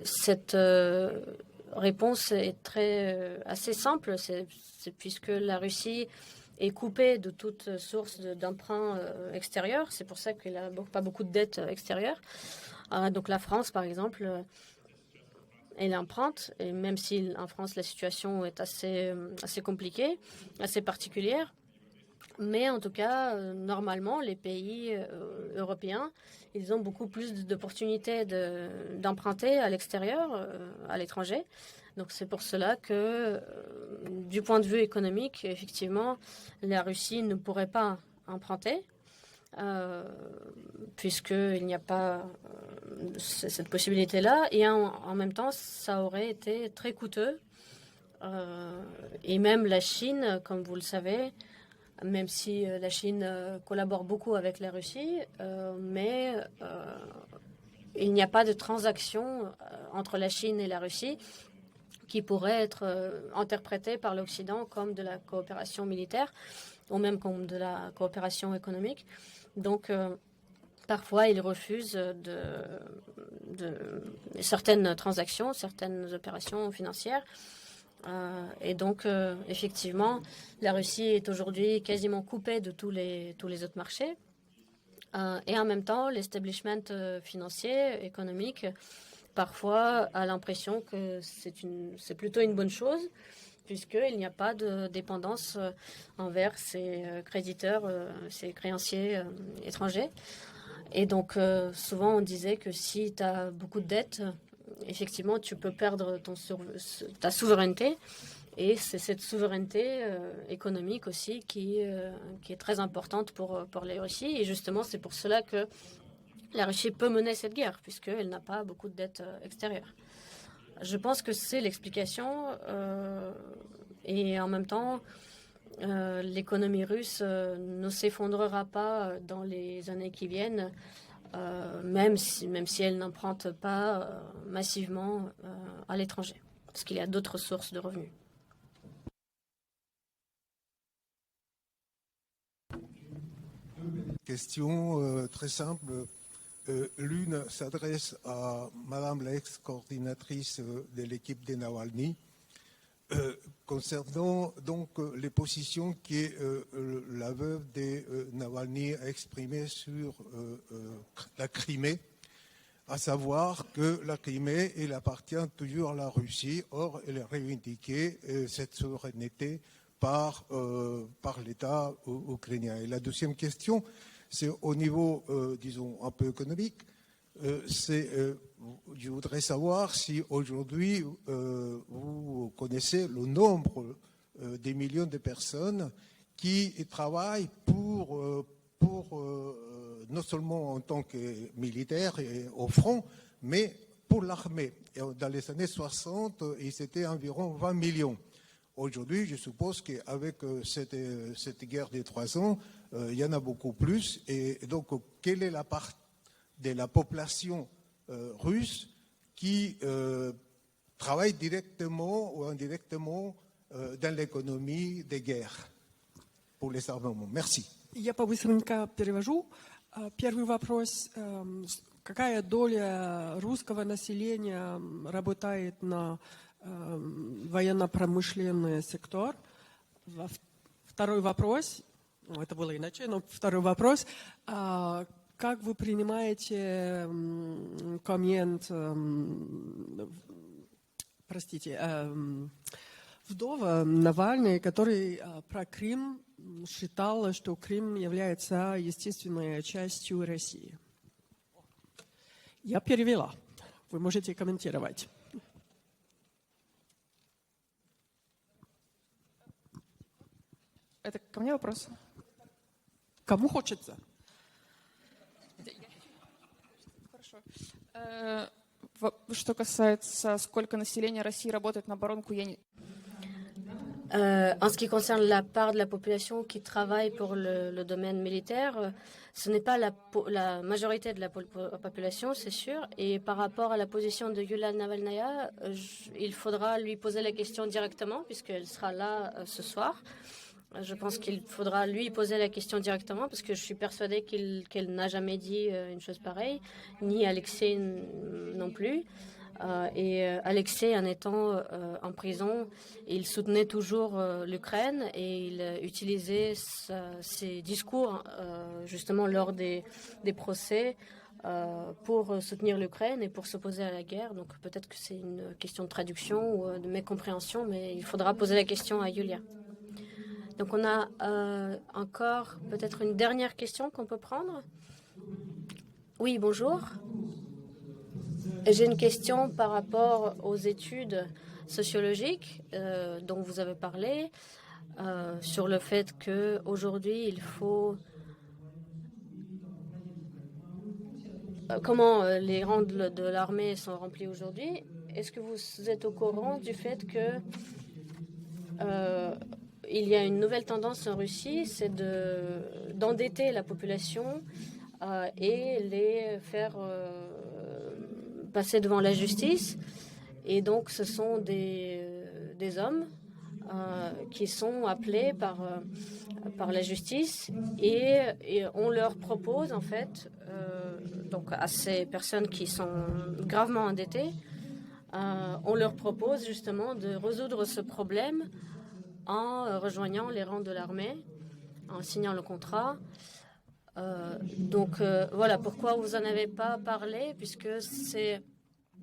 Speaker 2: cette réponse est assez simple, puisque la Russie est coupée de toute source d'emprunt extérieur. C'est pour ça qu'elle n'a pas beaucoup de dettes extérieures. Donc la France, par exemple, elle emprunte, et même si en France la situation est assez compliquée, assez particulière. Mais en tout cas, normalement, les pays européens, ils ont beaucoup plus d'opportunités d'emprunter à l'extérieur, à l'étranger. Donc c'est pour cela que, du point de vue économique, effectivement, la Russie ne pourrait pas emprunter, puisqu'il n'y a pas cette possibilité-là. Et en même temps, ça aurait été très coûteux. Et même la Chine, comme vous le savez, même si la Chine collabore beaucoup avec la Russie, mais il n'y a pas de transaction entre la Chine et la Russie qui pourrait être interprétée par l'Occident comme de la coopération militaire ou même comme de la coopération économique. Donc, parfois, ils refusent certaines transactions, certaines opérations financières. Et donc, effectivement, la Russie est aujourd'hui quasiment coupée de tous les autres marchés. Et en même temps, l'establishment financier, économique, parfois a l'impression que c'est plutôt une bonne chose, puisqu'il n'y a pas de dépendance envers ses créditeurs, ses créanciers étrangers. Et donc, souvent, on disait que si tu as beaucoup de dettes, effectivement, tu peux perdre ta souveraineté. Et c'est cette souveraineté économique aussi qui est très importante pour la Russie. Et justement, c'est pour cela que la Russie peut mener cette guerre, puisqu'elle n'a pas beaucoup de dettes extérieures. Je pense que c'est l'explication. Et en même temps, l'économie russe ne s'effondrera pas dans les années qui viennent, même si elle n'emprunte pas massivement à l'étranger, parce qu'il y a d'autres sources de revenus.
Speaker 4: Question très simple. L'une s'adresse à Madame l'ex-coordinatrice de l'équipe des Navalny, concernant donc les positions que la veuve des Navalny a exprimées sur la Crimée, à savoir que la Crimée, elle appartient toujours à la Russie. Or, elle a revendiqué cette souveraineté par l'État ukrainien. Et la deuxième question, c'est au niveau, disons, un peu économique. Je voudrais savoir si aujourd'hui vous connaissez le nombre des millions de personnes qui travaillent pour non seulement en tant que militaires et au front, Mais pour l'armée, dans les années 60, ils étaient environ 20 millions. Aujourd'hui, je suppose qu'avec cette guerre des 3 ans, il y en a beaucoup plus. Et donc, quelle est la part de la population russe qui travaille directement ou indirectement dans l'économie des guerres pour les armements? Merci.
Speaker 5: Я по-быстренько перевожу. Первый вопрос. Какая доля русского населения работает на военно-промышленный сектор? Второй вопрос. Это было иначе, но второй вопрос. Как вы принимаете коммент, вдова Навальный, который про Крым считал, что Крым является естественной частью России? Я перевела. Вы можете комментировать.
Speaker 1: Это ко мне вопрос?
Speaker 5: Кому хочется?
Speaker 1: Хорошо. Что касается, сколько населения России работает на оборонку, я не...
Speaker 2: En ce qui concerne la part de la population qui travaille pour le domaine militaire, ce n'est pas la majorité de la population, c'est sûr. Et par rapport à la position de Yulia Navalnaya, il faudra lui poser la question directement, puisqu'elle sera là ce soir. Je pense qu'il faudra lui poser la question directement, parce que je suis persuadée qu'elle n'a jamais dit une chose pareille, ni Alexei non plus. Et Alexei, en étant en prison, il soutenait toujours l'Ukraine et il utilisait ses discours justement lors des procès pour soutenir l'Ukraine et pour s'opposer à la guerre. Donc peut-être que c'est une question de traduction ou de mécompréhension, mais il faudra poser la question à Yulia. Donc on a encore peut-être une dernière question qu'on peut prendre. Oui, bonjour. J'ai une question par rapport aux études sociologiques dont vous avez parlé, sur le fait qu'aujourd'hui, il faut... Comment les rangs de l'armée sont remplis aujourd'hui? Est-ce que vous êtes au courant du fait que il y a une nouvelle tendance en Russie, c'est d'endetter la population et les faire passer devant la justice. Et donc, ce sont des hommes qui sont appelés par la justice et on leur propose, en fait, donc à ces personnes qui sont gravement endettées, on leur propose justement de résoudre ce problème en rejoignant les rangs de l'armée, en signant le contrat. Donc voilà pourquoi vous n'en avez pas parlé, puisque c'est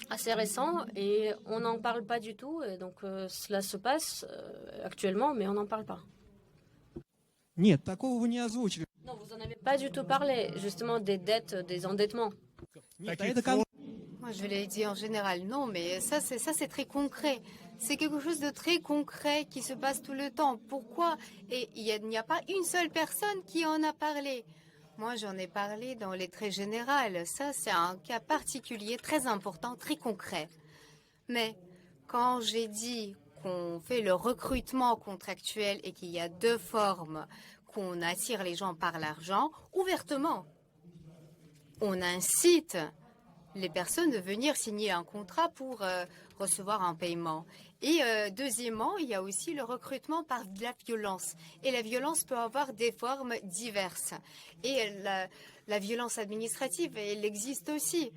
Speaker 2: assez récent et on n'en parle pas du tout. Et donc cela se passe actuellement, mais on n'en parle pas.
Speaker 6: Нет, такого вы не озвучили.
Speaker 2: Non, vous n'en avez pas du tout parlé, justement des dettes, des endettements.
Speaker 6: Нет, а это кон-
Speaker 3: Moi, je l'ai dit en général, non, mais ça c'est très concret. C'est quelque chose de très concret qui se passe tout le temps. Pourquoi? Et il n'y a pas une seule personne qui en a parlé. Moi, j'en ai parlé dans les traits généraux. Ça, c'est un cas particulier, très important, très concret. Mais quand j'ai dit qu'on fait le recrutement contractuel et qu'il y a 2 formes, qu'on attire les gens par l'argent, ouvertement, on incite les personnes de venir signer un contrat pour recevoir un paiement. Et deuxièmement, il y a aussi le recrutement par de la violence. Et la violence peut avoir des formes diverses. Et la violence administrative, elle existe aussi.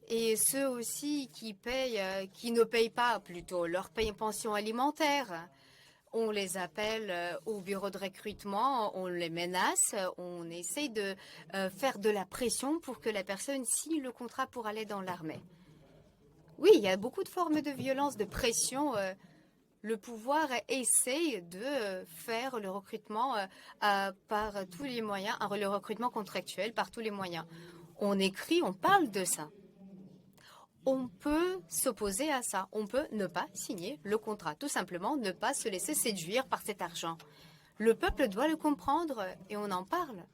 Speaker 3: Et ceux aussi qui ne payent pas plutôt leur pension alimentaire, on les appelle au bureau de recrutement, on les menace, on essaye de faire de la pression pour que la personne signe le contrat pour aller dans l'armée. Oui, il y a beaucoup de formes de violence, de pression. Le pouvoir essaye de faire le recrutement par tous les moyens, le recrutement contractuel par tous les moyens. On écrit, on parle de ça. On peut s'opposer à ça. On peut ne pas signer le contrat. Tout simplement, ne pas se laisser séduire par cet argent. Le peuple doit le comprendre et on en parle.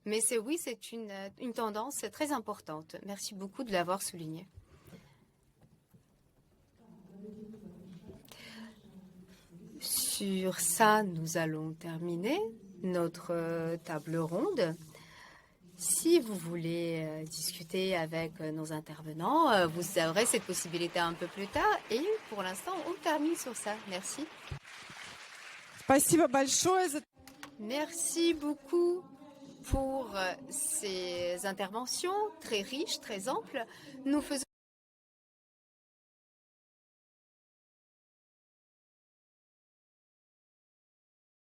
Speaker 3: Mais oui, c'est une tendance très importante. Merci beaucoup de l'avoir souligné. Sur ça, nous allons terminer notre table ronde. Si vous voulez discuter avec nos intervenants, vous aurez cette possibilité un peu plus tard. Et pour l'instant, on termine sur ça. Merci.
Speaker 5: Спасибо большое за
Speaker 3: Merci beaucoup pour ces interventions très riches, très amples. Nous faisons